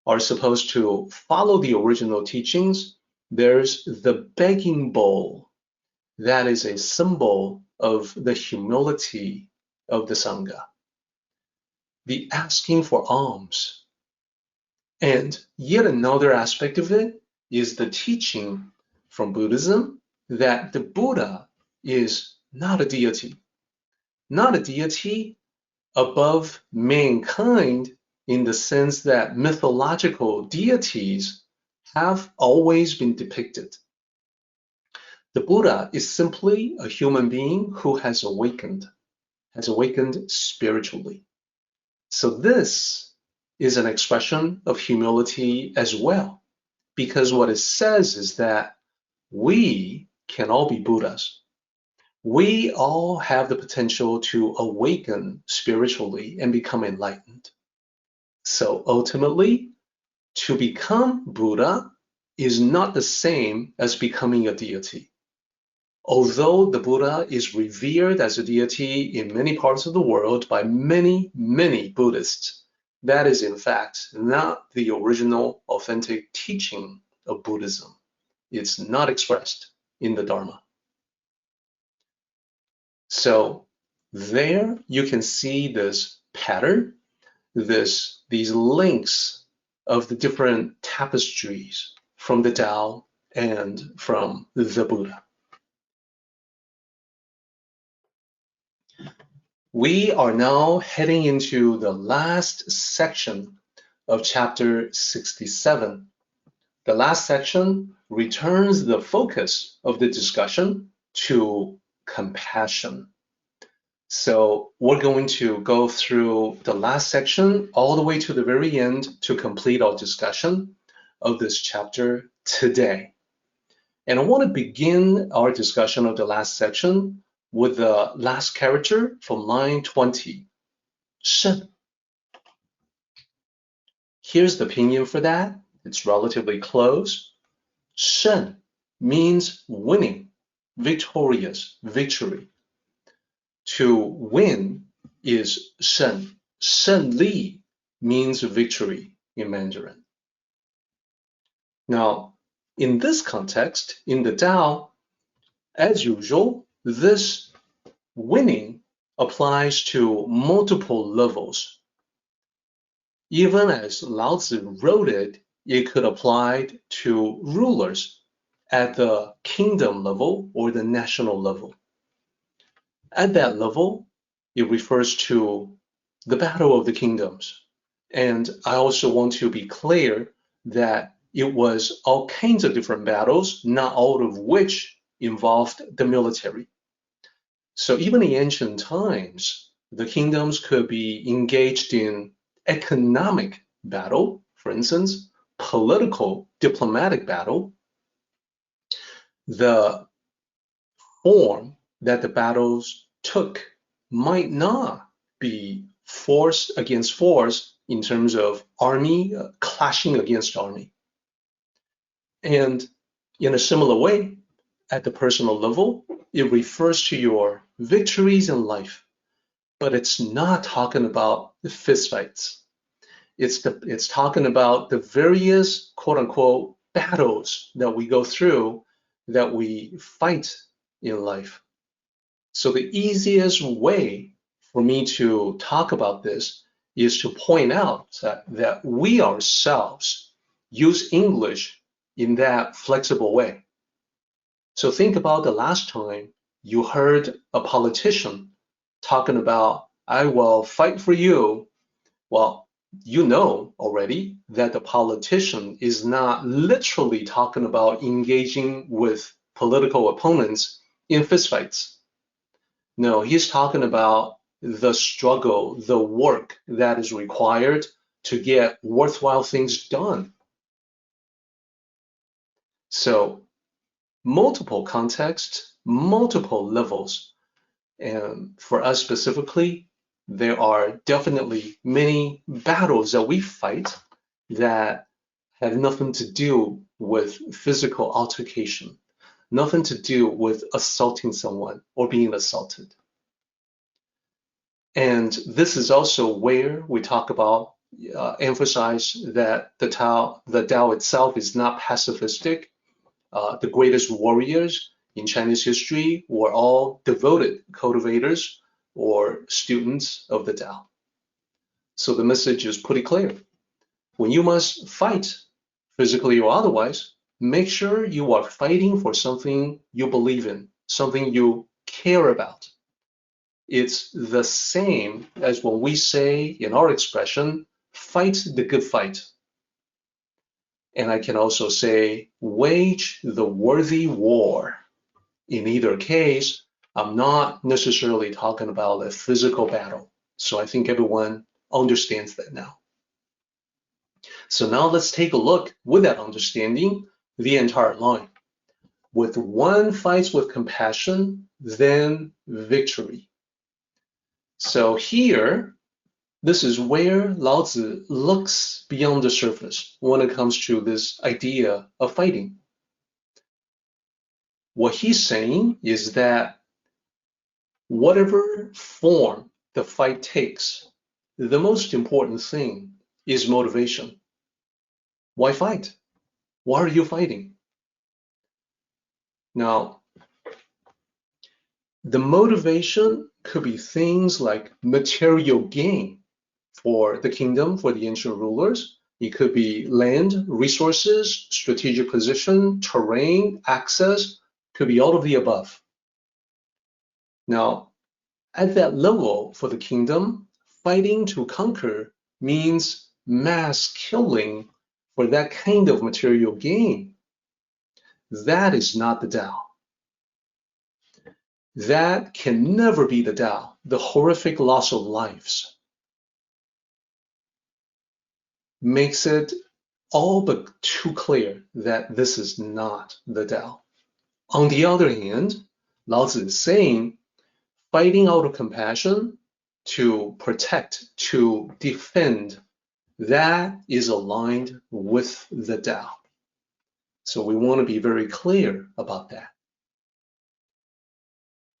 are supposed to follow the original teachings. There's the begging bowl. That is a symbol of the humility of the Sangha. The asking for alms. And yet another aspect of it is the teaching from Buddhism that the Buddha is not a deity. Not a deity above mankind in the sense that mythological deities have always been depicted. The Buddha is simply a human being who has awakened spiritually. So this is an expression of humility as well, because what it says is that we can all be Buddhas. We all have the potential to awaken spiritually and become enlightened. So ultimately, to become Buddha is not the same as becoming a deity. Although the Buddha is revered as a deity in many parts of the world by many, many Buddhists, that is in fact not the original authentic teaching of Buddhism. It's not expressed in the Dharma. So there you can see this pattern, these links of the different tapestries from the Tao and from the Buddha. We are now heading into the last section of chapter 67. The last section returns the focus of the discussion to compassion. So we're going to go through the last section all the way to the very end to complete our discussion of this chapter today. And I want to begin our discussion of the last section with the last character from line 20, shen. Here's the pinyin for that. It's relatively close. Shen means winning, victorious, victory. To win is shen. Shen li means victory in Mandarin. Now, in this context, in the Tao, as usual, this winning applies to multiple levels. Even as Lao Tzu wrote it, it could apply to rulers at the kingdom level or the national level. At that level, it refers to the battle of the kingdoms. And I also want to be clear that it was all kinds of different battles, not all of which involved the military. So even in ancient times, the kingdoms could be engaged in economic battle, for instance, political, diplomatic battle. The form that the battles took might not be force against force in terms of army clashing against army. And in a similar way, at the personal level, it refers to your victories in life, but it's not talking about the fistfights. It's talking about the various quote unquote battles that we go through, that we fight in life. So the easiest way for me to talk about this is to point out that we ourselves use English in that flexible way. So think about the last time you heard a politician talking about, I will fight for you. Well, you know already that the politician is not literally talking about engaging with political opponents in fistfights. No, he's talking about the struggle, the work that is required to get worthwhile things done. So multiple contexts, multiple levels. And for us specifically, there are definitely many battles that we fight that have nothing to do with physical altercation, nothing to do with assaulting someone or being assaulted. And this is also where we talk about, emphasize that the Tao itself is not pacifistic. The greatest warriors in Chinese history were all devoted cultivators or students of the Tao. So the message is pretty clear. When you must fight, physically or otherwise, make sure you are fighting for something you believe in, something you care about. It's the same as when we say in our expression, fight the good fight. And I can also say, wage the worthy war. In either case, I'm not necessarily talking about a physical battle. So I think everyone understands that now. So now let's take a look with that understanding, the entire line. With one fights with compassion, then victory. So here, this is where Lao Tzu looks beyond the surface when it comes to this idea of fighting. What he's saying is that whatever form the fight takes, the most important thing is motivation. Why fight? Why are you fighting? Now, the motivation could be things like material gain for the kingdom, for the ancient rulers. It could be land, resources, strategic position, terrain, access, could be all of the above. Now, at that level for the kingdom, fighting to conquer means mass killing for that kind of material gain. That is not the Tao. That can never be the Tao, the horrific loss of lives. Makes it all but too clear that this is not the Tao. On the other hand, Lao Tzu is saying fighting out of compassion to protect, to defend, that is aligned with the Tao. So we want to be very clear about that.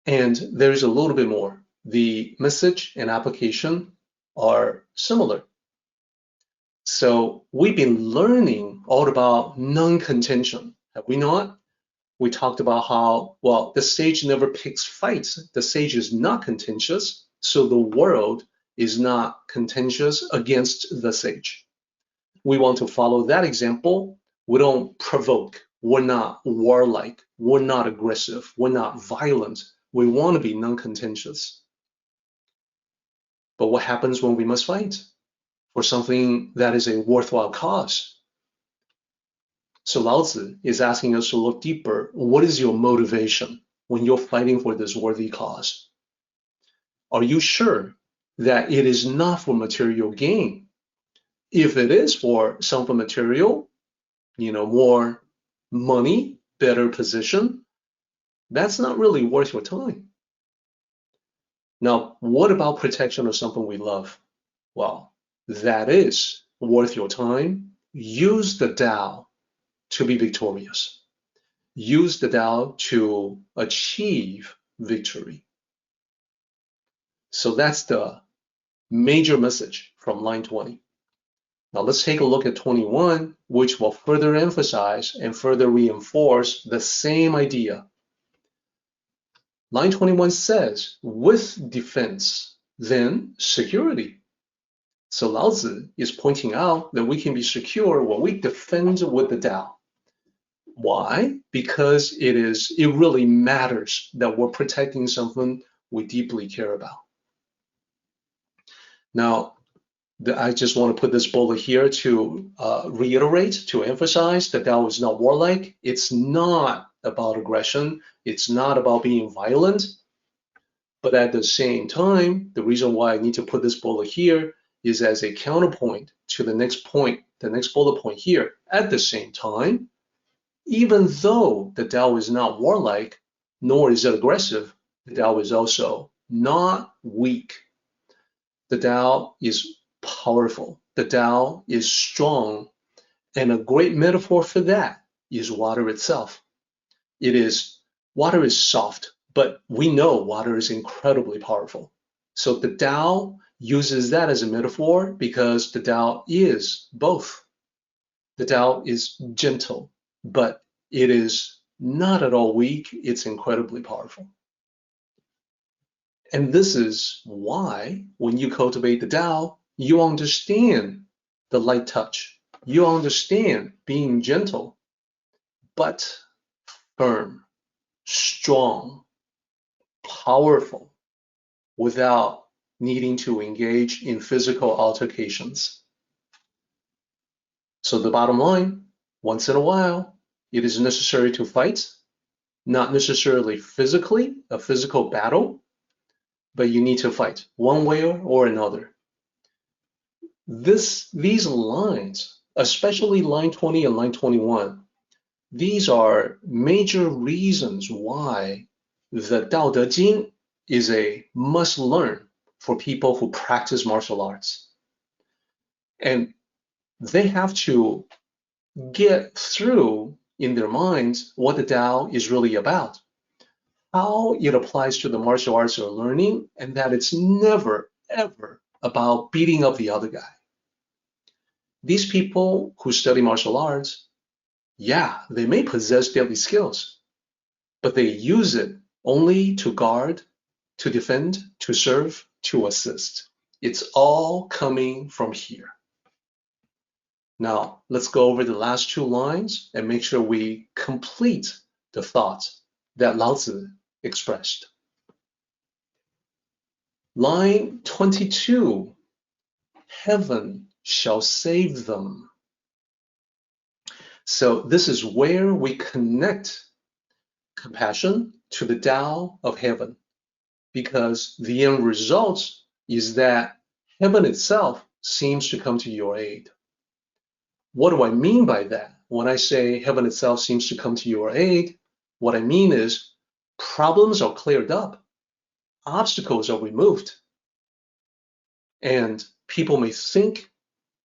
And there's a little bit more. The message and application are similar. So we've been learning all about non-contention, have we not? We talked about how, well, the sage never picks fights. The sage is not contentious, so the world is not contentious against the sage. We want to follow that example. We don't provoke. We're not warlike. We're not aggressive. We're not violent. We want to be non-contentious. But what happens when we must fight for something that is a worthwhile cause? So Lao Tzu is asking us to look deeper. What is your motivation when you're fighting for this worthy cause? Are you sure that it is not for material gain? If it is for something material, more money, better position, that's not really worth your time. Now, what about protection of something we love? Well, that is worth your time. Use the Tao to be victorious. Use the Tao to achieve victory. So that's the major message from line 20. Now let's take a look at 21, which will further emphasize and further reinforce the same idea. Line 21 says, with defense, then security. So Lao Tzu is pointing out that we can be secure when we defend with the Tao. Why? Because it really matters that we're protecting something we deeply care about. Now, I just want to put this bullet here to reiterate, to emphasize that Tao is not warlike. It's not about aggression. It's not about being violent. But at the same time, the reason why I need to put this bullet here is as a counterpoint to the next point, the next bullet point here. At the same time, even though the Tao is not warlike, nor is it aggressive, the Tao is also not weak. The Tao is powerful. The Tao is strong. And a great metaphor for that is water itself. Water is soft, but we know water is incredibly powerful. So the Tao uses that as a metaphor because the Tao is both. The Tao is gentle, but it is not at all weak. It's incredibly powerful. And this is why when you cultivate the Tao, you understand the light touch. You understand being gentle, but firm, strong, powerful, without needing to engage in physical altercations. So the bottom line, once in a while, it is necessary to fight, not necessarily physically, a physical battle, but you need to fight one way or another. These lines, especially line 20 and line 21, these are major reasons why the Tao Te Ching is a must learn for people who practice martial arts. And they have to get through in their minds what the Tao is really about, how it applies to the martial arts they're learning, and that it's never, ever about beating up the other guy. These people who study martial arts, yeah, they may possess deadly skills, but they use it only to guard, to defend, to serve, to assist. It's all coming from here. Now, let's go over the last two lines and make sure we complete the thoughts that Lao Tzu expressed. Line 22, heaven shall save them. So this is where we connect compassion to the Tao of heaven, because the end result is that heaven itself seems to come to your aid. What do I mean by that? When I say heaven itself seems to come to your aid, what I mean is problems are cleared up. obstacles are removed. And people may think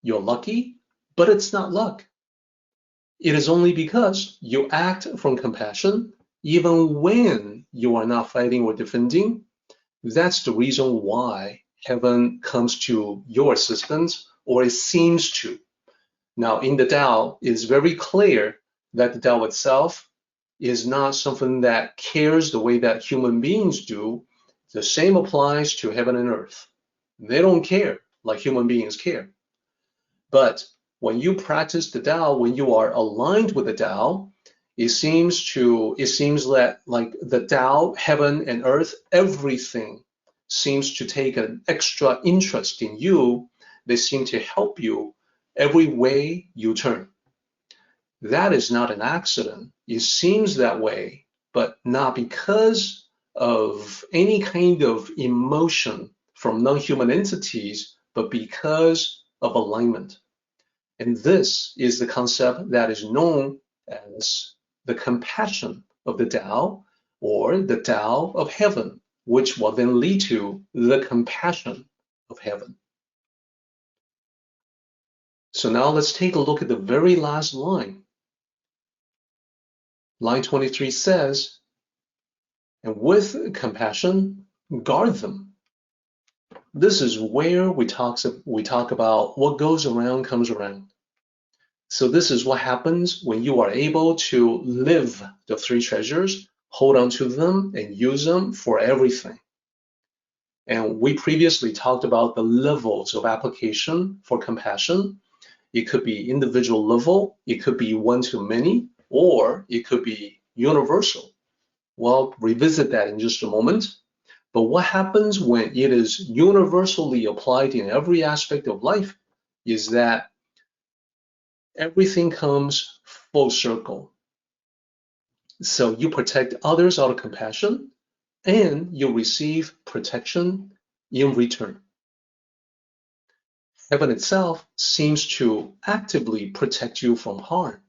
you're lucky, but it's not luck. It is only because you act from compassion, even when you are not fighting or defending. That's the reason why heaven comes to your assistance, or it seems to. Now, in the Tao, it's very clear that the Tao itself is not something that cares the way that human beings do. The same applies to heaven and earth. They don't care like human beings care. But when you practice the Tao, when you are aligned with the Tao, it seems that like the Tao, heaven and earth, everything seems to take an extra interest in you. They seem to help you every way you turn. That is not an accident. It seems that way, but not because of any kind of emotion from non-human entities, but because of alignment. And this is the concept that is known as the compassion of the Tao, or the Tao of heaven, which will then lead to the compassion of heaven. So now let's take a look at the very last line. Line 23 says, and with compassion, guard them. This is where we talk about what goes around comes around. So this is what happens when you are able to live the three treasures, hold on to them, and use them for everything. And we previously talked about the levels of application for compassion. It could be individual level, it could be one-to-many, or it could be universal. We'll revisit that in just a moment. But what happens when it is universally applied in every aspect of life is that everything comes full circle. So you protect others out of compassion, and you receive protection in return. Heaven itself seems to actively protect you from harm.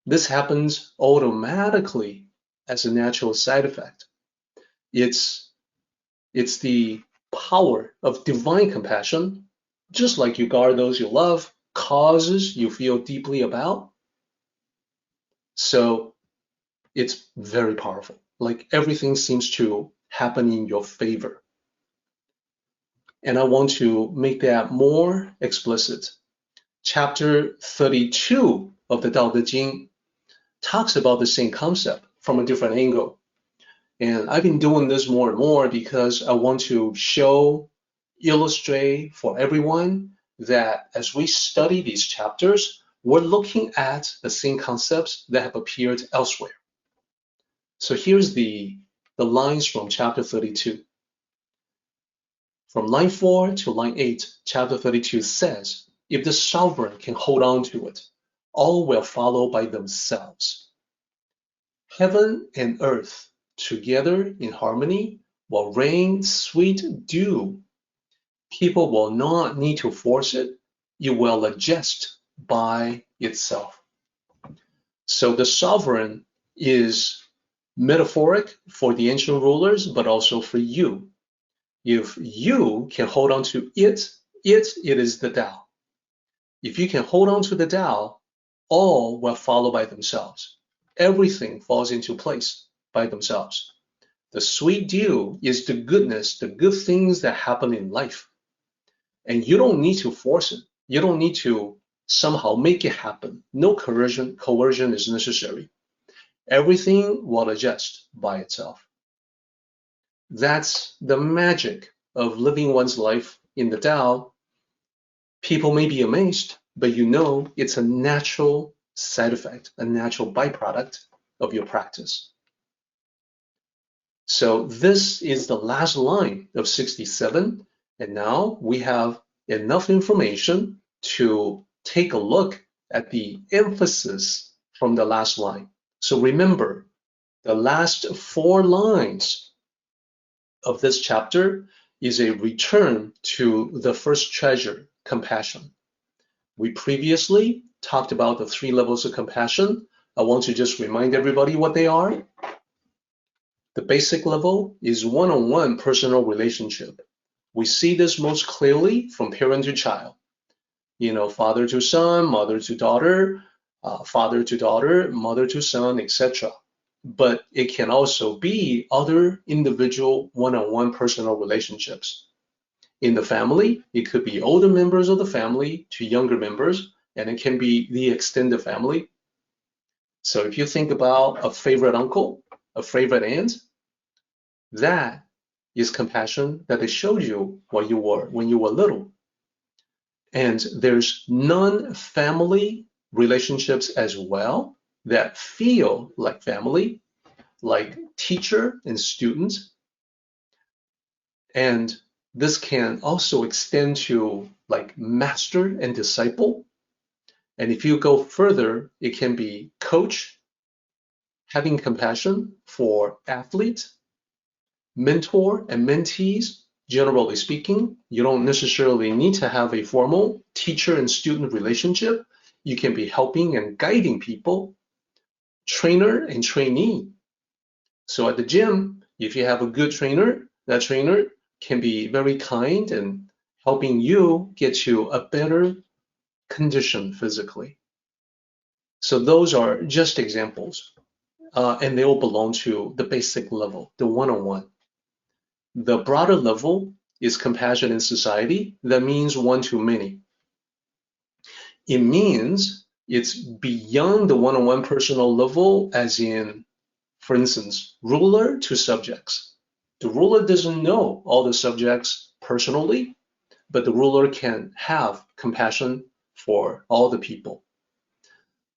This happens automatically as a natural side effect. It's the power of divine compassion, just like you guard those you love, causes you feel deeply about. So it's very powerful. Like everything seems to happen in your favor. And I want to make that more explicit. Chapter 32 of the Tao Te Ching talks about the same concept from a different angle. And I've been doing this more and more because I want to illustrate for everyone that as we study these chapters, we're looking at the same concepts that have appeared elsewhere. So here's the lines from chapter 32. From line 4 to line 8, chapter 32 says, if the sovereign can hold on to it, all will follow by themselves. Heaven and earth together in harmony will rain sweet dew. People will not need to force it. It will adjust by itself. So the sovereign is metaphoric for the ancient rulers, but also for you. If you can hold on to it is the Tao. If you can hold on to the Tao, all will follow by themselves. Everything falls into place by themselves. The sweet dew is the goodness, the good things that happen in life. And you don't need to force it. You don't need to somehow make it happen. No coercion is necessary. Everything will adjust by itself. That's the magic of living one's life in the Tao. People may be amazed, but you know it's a natural side effect, a natural byproduct of your practice. So this is the last line of 67, and now we have enough information to take a look at the emphasis from the last line. So remember, the last 4 lines of this chapter is a return to the first treasure, compassion. We previously talked about the 3 levels of compassion. I want to just remind everybody what they are. The basic level is one-on-one personal relationship. We see this most clearly from parent to child. Father to son, mother to daughter, father to daughter, mother to son, etc. But it can also be other individual one-on-one personal relationships. In the family, it could be older members of the family to younger members, and it can be the extended family. So if you think about a favorite uncle, a favorite aunt, that is compassion that they showed you when you were little. And there's non-family relationships as well that feel like family, like teacher and student. And this can also extend to like master and disciple. And if you go further, it can be coach, having compassion for athlete, mentor and mentees. Generally speaking, you don't necessarily need to have a formal teacher and student relationship. You can be helping and guiding people, trainer and trainee. So at the gym, if you have a good trainer, that trainer can be very kind and helping you get to a better condition physically. So those are just examples, and they all belong to the basic level, the one-on-one. The broader level is compassion in society. That means one to many. It means it's beyond the one-on-one personal level, as in, for instance, ruler to subjects. The ruler doesn't know all the subjects personally, but the ruler can have compassion for all the people.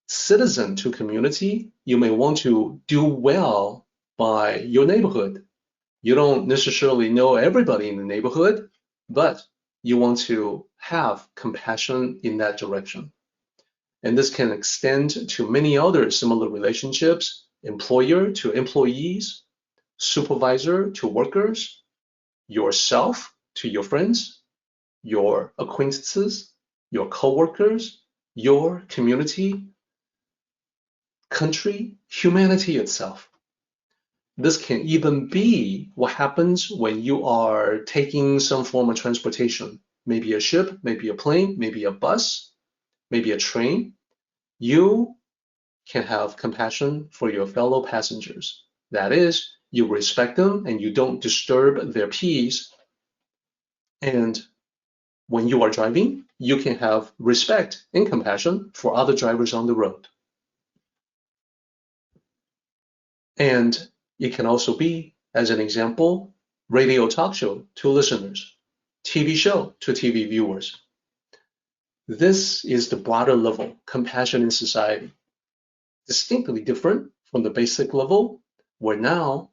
Citizen to community, you may want to do well by your neighborhood. You don't necessarily know everybody in the neighborhood, but you want to have compassion in that direction. And this can extend to many other similar relationships, employer to employees, supervisor to workers, yourself to your friends, your acquaintances, your coworkers, your community, country, humanity itself. This can even be what happens when you are taking some form of transportation, maybe a ship, maybe a plane, maybe a bus, maybe a train. You can have compassion for your fellow passengers. That is, you respect them and you don't disturb their peace. And when you are driving, you can have respect and compassion for other drivers on the road. And it can also be, as an example, radio talk show to listeners, TV show to TV viewers. This is the broader level, compassion in society. Distinctly different from the basic level, where now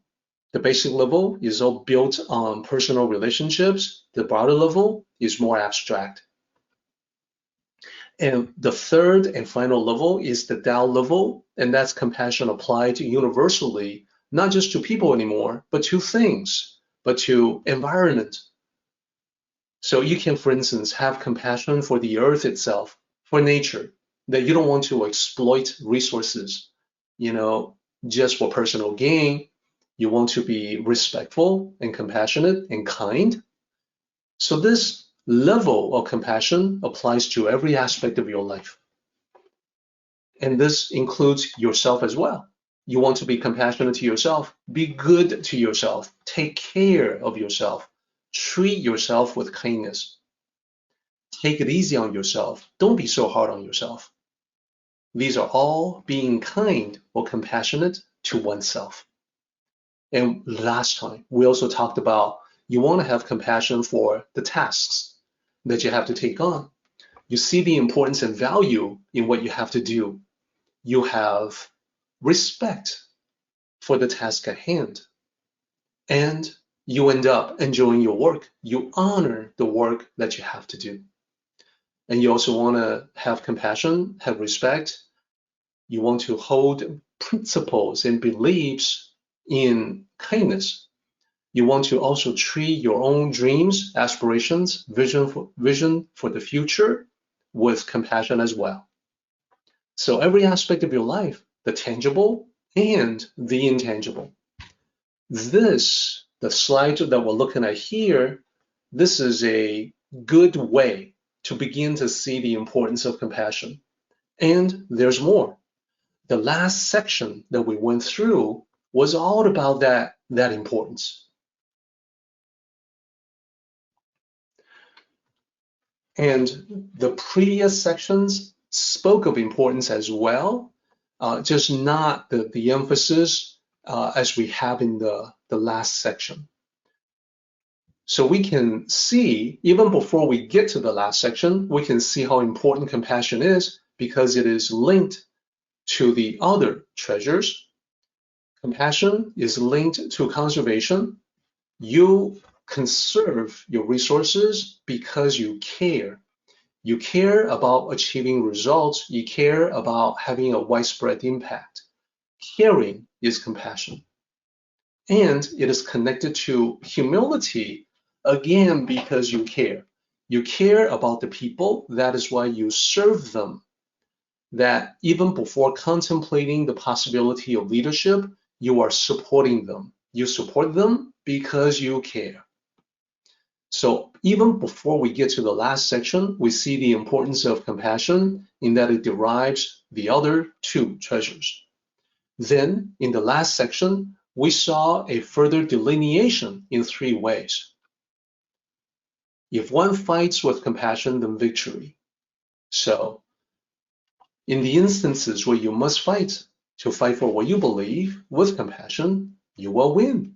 the basic level is all built on personal relationships. The broader level is more abstract. And the third and final level is the Tao level, and that's compassion applied universally, not just to people anymore, but to things, but to environment. So you can, for instance, have compassion for the earth itself, for nature, that you don't want to exploit resources, just for personal gain. You want to be respectful and compassionate and kind. So this level of compassion applies to every aspect of your life. And this includes yourself as well. You want to be compassionate to yourself, be good to yourself, take care of yourself, treat yourself with kindness. Take it easy on yourself. Don't be so hard on yourself. These are all being kind or compassionate to oneself. And last time, we also talked about you want to have compassion for the tasks that you have to take on. You see the importance and value in what you have to do. You have respect for the task at hand. And you end up enjoying your work. You honor the work that you have to do. And you also want to have compassion, have respect. You want to hold principles and beliefs in kindness. You want to also treat your own dreams, aspirations, vision for the future with compassion as well. So every aspect of your life, the tangible and the intangible. The slide that we're looking at here, this is a good way to begin to see the importance of compassion. And there's more. The last section that we went through was all about that importance. And the previous sections spoke of importance as well, just not the emphasis as we have in the last section. So we can see, even before we get to the last section, we can see how important compassion is because it is linked to the other treasures. Compassion is linked to conservation. You conserve your resources because you care. You care about achieving results. You care about having a widespread impact. Caring is compassion. And it is connected to humility, again, because you care. You care about the people. That is why you serve them. That even before contemplating the possibility of leadership, you are supporting them. You support them because you care. So even before we get to the last section, we see the importance of compassion in that it derives the other two treasures. Then in the last section, we saw a further delineation in three ways. If one fights with compassion, then victory. So in the instances where you must fight to fight for what you believe with compassion, you will win.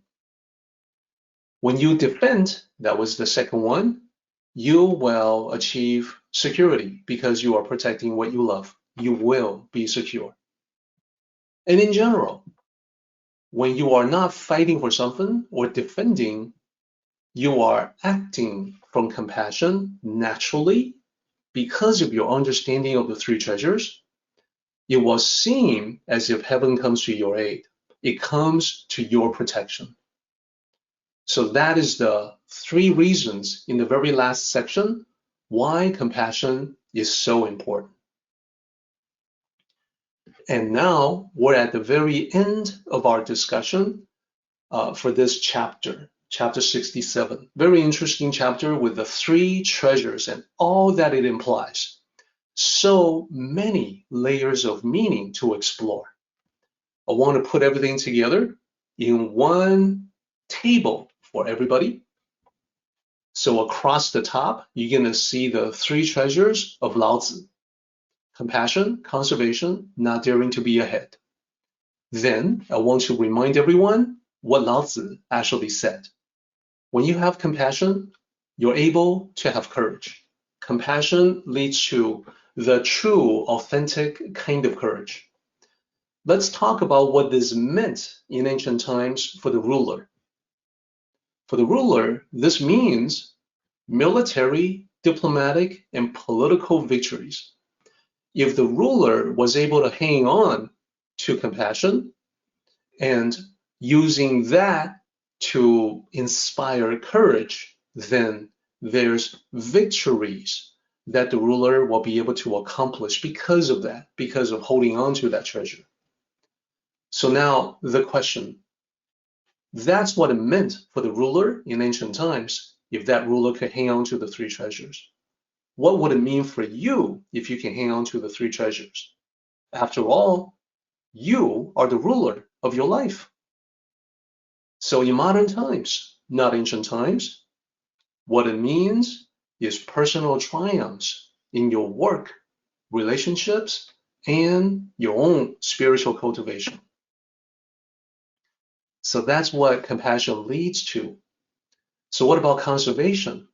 When you defend, that was the second one, you will achieve security because you are protecting what you love. You will be secure. And in general, when you are not fighting for something or defending, you are acting from compassion naturally because of your understanding of the three treasures. It will seem as if heaven comes to your aid. It comes to your protection. So that is the three reasons in the very last section why compassion is so important. And now we're at the very end of our discussion for this chapter, chapter 67. Very interesting chapter with the three treasures and all that it implies. So many layers of meaning to explore. I want to put everything together in one table for everybody. So across the top, you're going to see the three treasures of Lao Tzu. Compassion, conservation, not daring to be ahead. Then I want to remind everyone what Lao Tzu actually said. When you have compassion, you're able to have courage. Compassion leads to the true, authentic kind of courage. Let's talk about what this meant in ancient times for the ruler. For the ruler, this means military, diplomatic, and political victories. If the ruler was able to hang on to compassion and using that to inspire courage, then there's victories that the ruler will be able to accomplish because of that, because of holding on to that treasure. So now the question, that's what it meant for the ruler in ancient times, if that ruler could hang on to the three treasures. What would it mean for you if you can hang on to the three treasures? After all, you are the ruler of your life. So in modern times, not ancient times, what it means is personal triumphs in your work, relationships, and your own spiritual cultivation. So that's what compassion leads to. So what about conservation?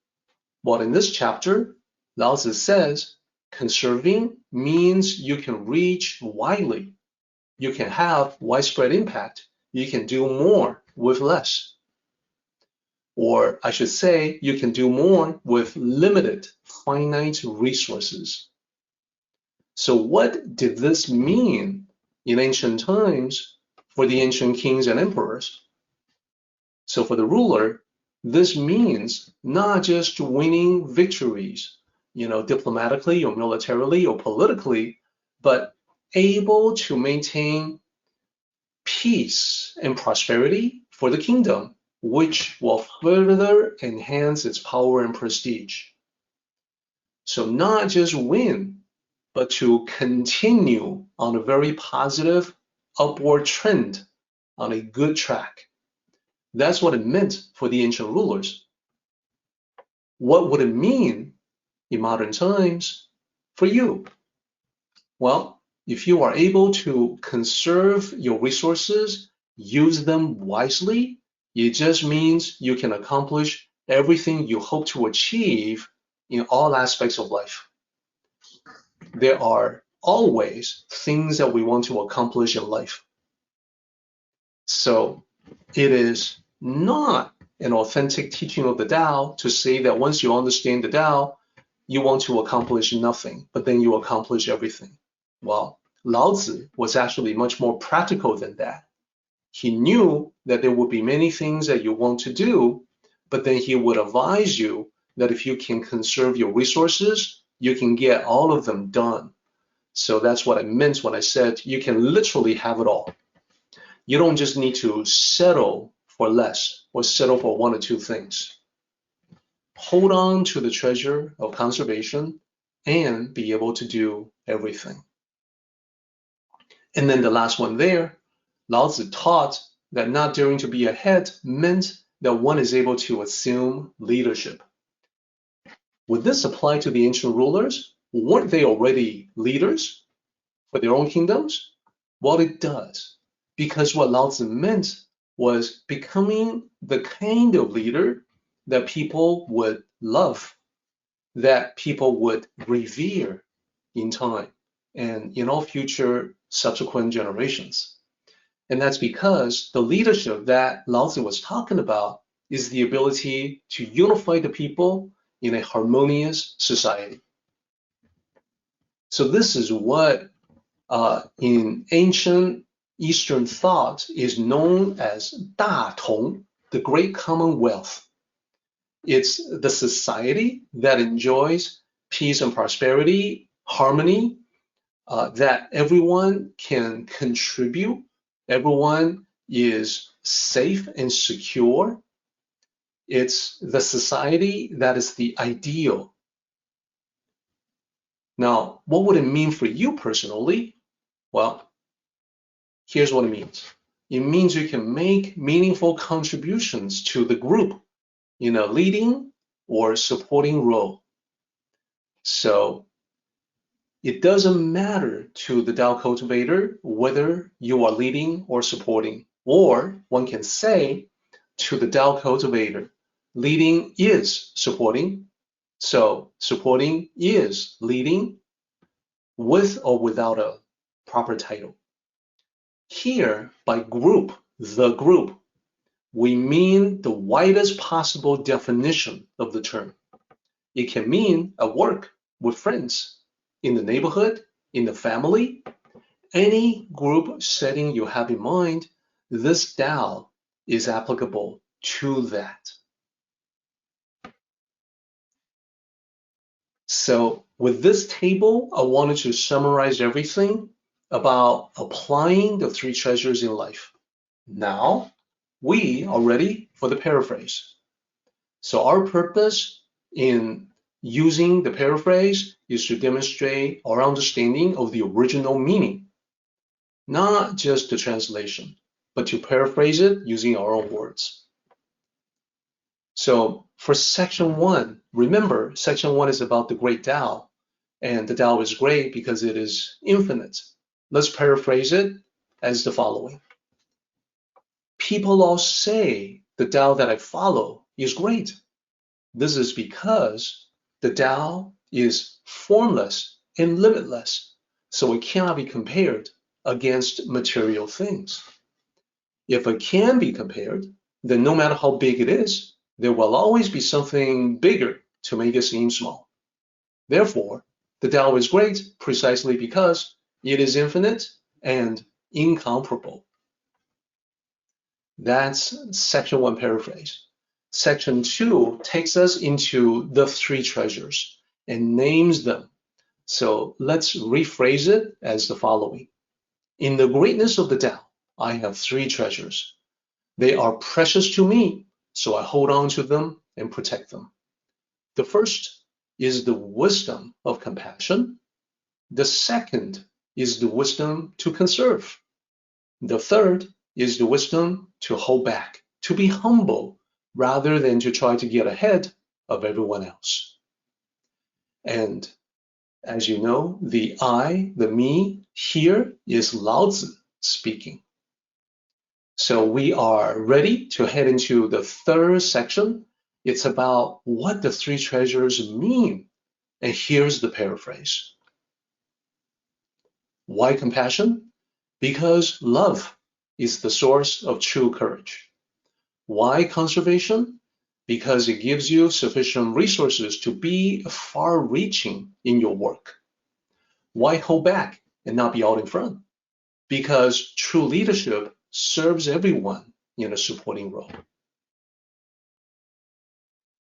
Well, in this chapter, Lao Tzu says, conserving means you can reach widely. You can have widespread impact. You can do more with less. Or I should say, you can do more with limited, finite resources. So what did this mean in ancient times for the ancient kings and emperors? So for the ruler, this means not just winning victories, diplomatically or militarily or politically, but able to maintain peace and prosperity for the kingdom, which will further enhance its power and prestige. So not just win, but to continue on a very positive upward trend on a good track. That's what it meant for the ancient rulers. What would it mean in modern times for you? Well, if you are able to conserve your resources, use them wisely, it just means you can accomplish everything you hope to achieve in all aspects of life. There are always things that we want to accomplish in life. So it is not an authentic teaching of the Tao to say that once you understand the Tao, you want to accomplish nothing, but then you accomplish everything. Well, Lao Tzu was actually much more practical than that. He knew that there would be many things that you want to do, but then he would advise you that if you can conserve your resources, you can get all of them done. So that's what I meant when I said you can literally have it all. You don't just need to settle for less or settle for one or two things. Hold on to the treasure of conservation and be able to do everything. And then the last one there, Lao Tzu taught that not daring to be ahead meant that one is able to assume leadership. Would this apply to the ancient rulers? Weren't they already leaders for their own kingdoms? Well, it does, because what Lao Tzu meant was becoming the kind of leader that people would love, that people would revere in time and in all future subsequent generations. And that's because the leadership that Lao Tzu was talking about is the ability to unify the people in a harmonious society. So this is what in ancient Eastern thought is known as 大同, the great commonwealth. It's the society that enjoys peace and prosperity, harmony, that everyone can contribute, everyone is safe and secure. It's the society that is the ideal. Now, what would it mean for you personally? Well, here's what it means. It means you can make meaningful contributions to the group in a leading or supporting role. So it doesn't matter to the Tao cultivator whether you are leading or supporting, or one can say to the Tao cultivator, leading is supporting, so supporting is leading, with or without a proper title. Here, by group, the group, we mean the widest possible definition of the term. It can mean at work, with friends, in the neighborhood, in the family, any group setting you have in mind, this Tao is applicable to that. So with this table, I wanted to summarize everything about applying the three treasures in life. Now, we are ready for the paraphrase. So our purpose in using the paraphrase is to demonstrate our understanding of the original meaning, not just the translation, but to paraphrase it using our own words. So for section 1, remember, section 1 is about the Great Dao, and the Dao is great because it is infinite. Let's paraphrase it as the following. People all say the Tao that I follow is great. This is because the Tao is formless and limitless, so it cannot be compared against material things. If it can be compared, then no matter how big it is, there will always be something bigger to make it seem small. Therefore, the Tao is great precisely because it is infinite and incomparable. That's section 1 paraphrase. Section 2 takes us into the three treasures and names them. So let's rephrase it as the following. In the greatness of the Tao, I have three treasures. They are precious to me, so I hold on to them and protect them. The first is the wisdom of compassion. The second is the wisdom to conserve. The third is the wisdom to hold back, to be humble, rather than to try to get ahead of everyone else. And as you know, the I, the me, here is Lao Tzu speaking. So we are ready to head into the third section. It's about what the three treasures mean. And here's the paraphrase. Why compassion? Because love is the source of true courage. Why conservation? Because it gives you sufficient resources to be far-reaching in your work. Why hold back and not be out in front? Because true leadership serves everyone in a supporting role.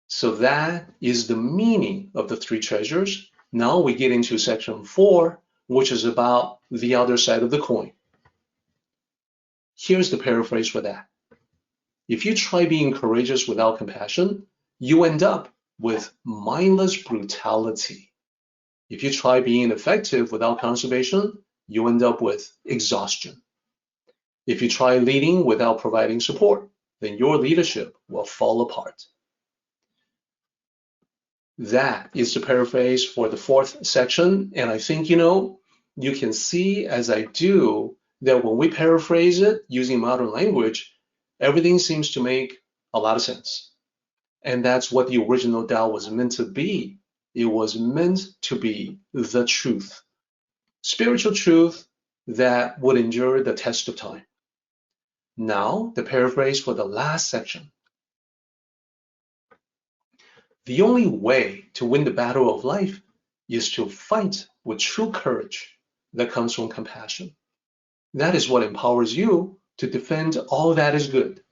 So that is the meaning of the three treasures. Now we get into section 4, which is about the other side of the coin. Here's the paraphrase for that. If you try being courageous without compassion, you end up with mindless brutality. If you try being effective without conservation, you end up with exhaustion. If you try leading without providing support, then your leadership will fall apart. That is the paraphrase for the 4th section. And I think, you can see as I do that when we paraphrase it using modern language, everything seems to make a lot of sense. And that's what the original Tao was meant to be. It was meant to be the truth, spiritual truth that would endure the test of time. Now, the paraphrase for the last section. The only way to win the battle of life is to fight with true courage that comes from compassion. That is what empowers you to defend all that is good.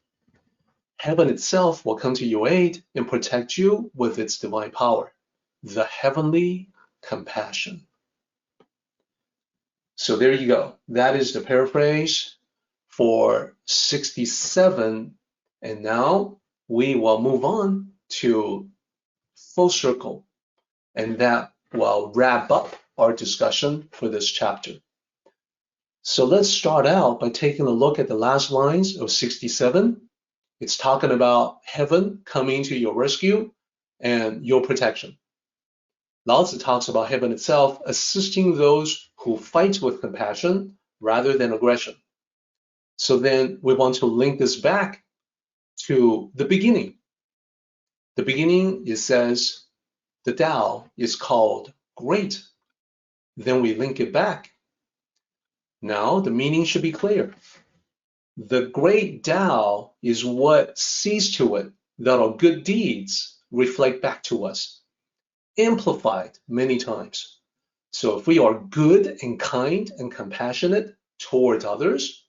Heaven itself will come to your aid and protect you with its divine power, the heavenly compassion. So there you go. That is the paraphrase for 67. And now we will move on to full circle, and that will wrap up our discussion for this chapter. So let's start out by taking a look at the last lines of 67. It's talking about heaven coming to your rescue and your protection. Lao Tzu talks about heaven itself assisting those who fight with compassion rather than aggression. So then we want to link this back to the beginning. The beginning, it says, the Tao is called great. Then we link it back. Now the meaning should be clear. The Great Dao is what sees to it that our good deeds reflect back to us, amplified many times. So if we are good and kind and compassionate towards others,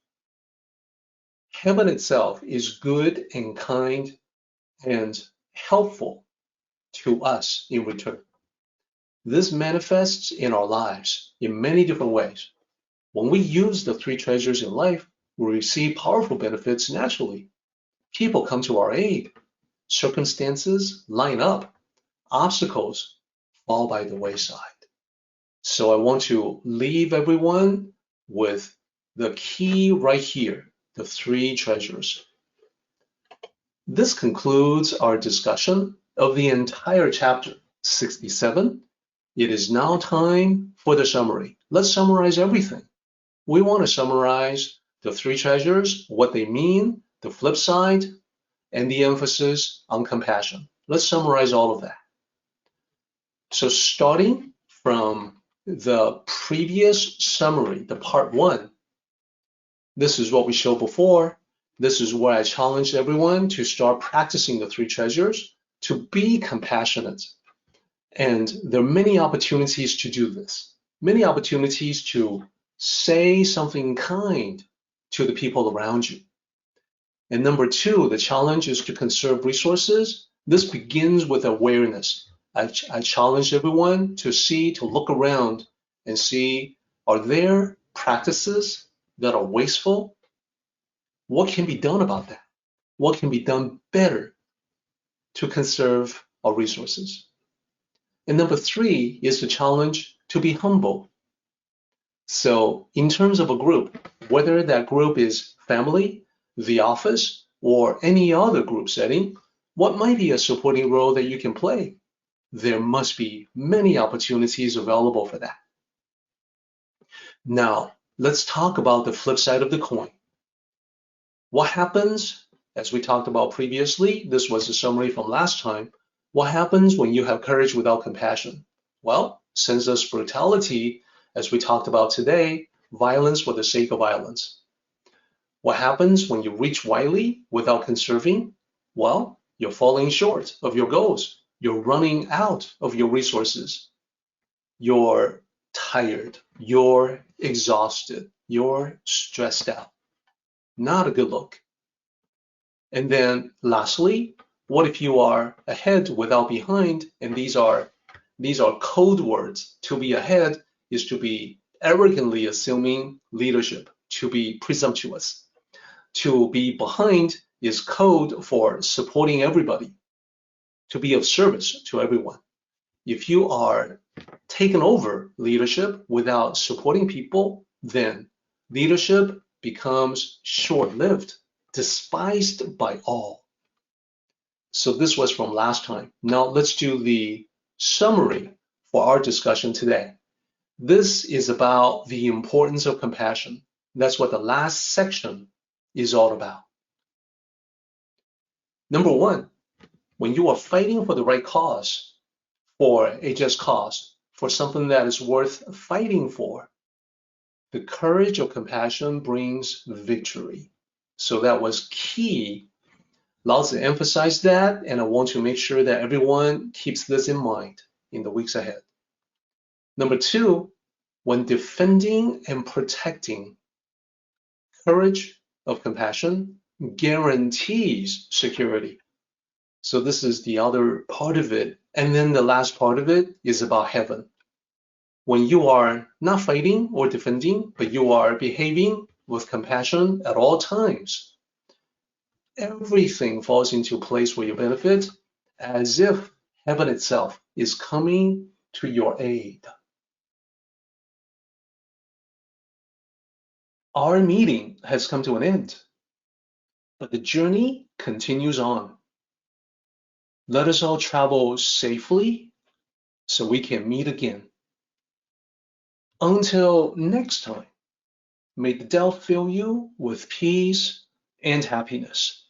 heaven itself is good and kind and helpful to us in return. This manifests in our lives in many different ways. When we use the three treasures in life, we receive powerful benefits naturally. People come to our aid. Circumstances line up. Obstacles fall by the wayside. So I want to leave everyone with the key right here, the three treasures. This concludes our discussion of the entire chapter 67. It is now time for the summary. Let's summarize everything. We want to summarize the three treasures, what they mean, the flip side, and the emphasis on compassion. Let's summarize all of that. So starting from the previous summary, the part 1, this is what we showed before. This is where I challenged everyone to start practicing the three treasures, to be compassionate. And there are many opportunities to do this, many opportunities to say something kind to the people around you. And number 2, the challenge is to conserve resources. This begins with awareness. I challenge everyone to look around and see, are there practices that are wasteful? What can be done about that? what can be done better to conserve our resources. And number 3 is the challenge to be humble. So in terms of a group, whether that group is family, the office, or any other group setting, what might be a supporting role that you can play? There must be many opportunities available for that. Now, let's talk about the flip side of the coin. What happens, as we talked about previously, this was a summary from last time, what happens when you have courage without compassion? Well, senseless brutality, as we talked about today, violence for the sake of violence. What happens when you reach widely without conserving? Well, you're falling short of your goals. You're running out of your resources. You're tired. You're exhausted. You're stressed out. Not a good look. And then lastly, what if you are ahead without behind? And these are code words. To be ahead is to be arrogantly assuming leadership, to be presumptuous. To be behind is code for supporting everybody, to be of service to everyone. If you are taking over leadership without supporting people, then leadership becomes short-lived, despised by all. So this was from last time. Now let's do the summary for our discussion today. This is about the importance of compassion. That's what the last section is all about. Number 1, when you are fighting for the right cause, for a just cause, for something that is worth fighting for, the courage of compassion brings victory. So that was key. Lao Tzu emphasized that, and I want to make sure that everyone keeps this in mind in the weeks ahead. Number 2, when defending and protecting, courage of compassion guarantees security. So this is the other part of it. And then the last part of it is about heaven. When you are not fighting or defending, but you are behaving with compassion at all times, everything falls into place for your benefit, as if heaven itself is coming to your aid. Our meeting has come to an end, but the journey continues on. Let us all travel safely so we can meet again. Until next time, may the Tao fill you with peace and happiness.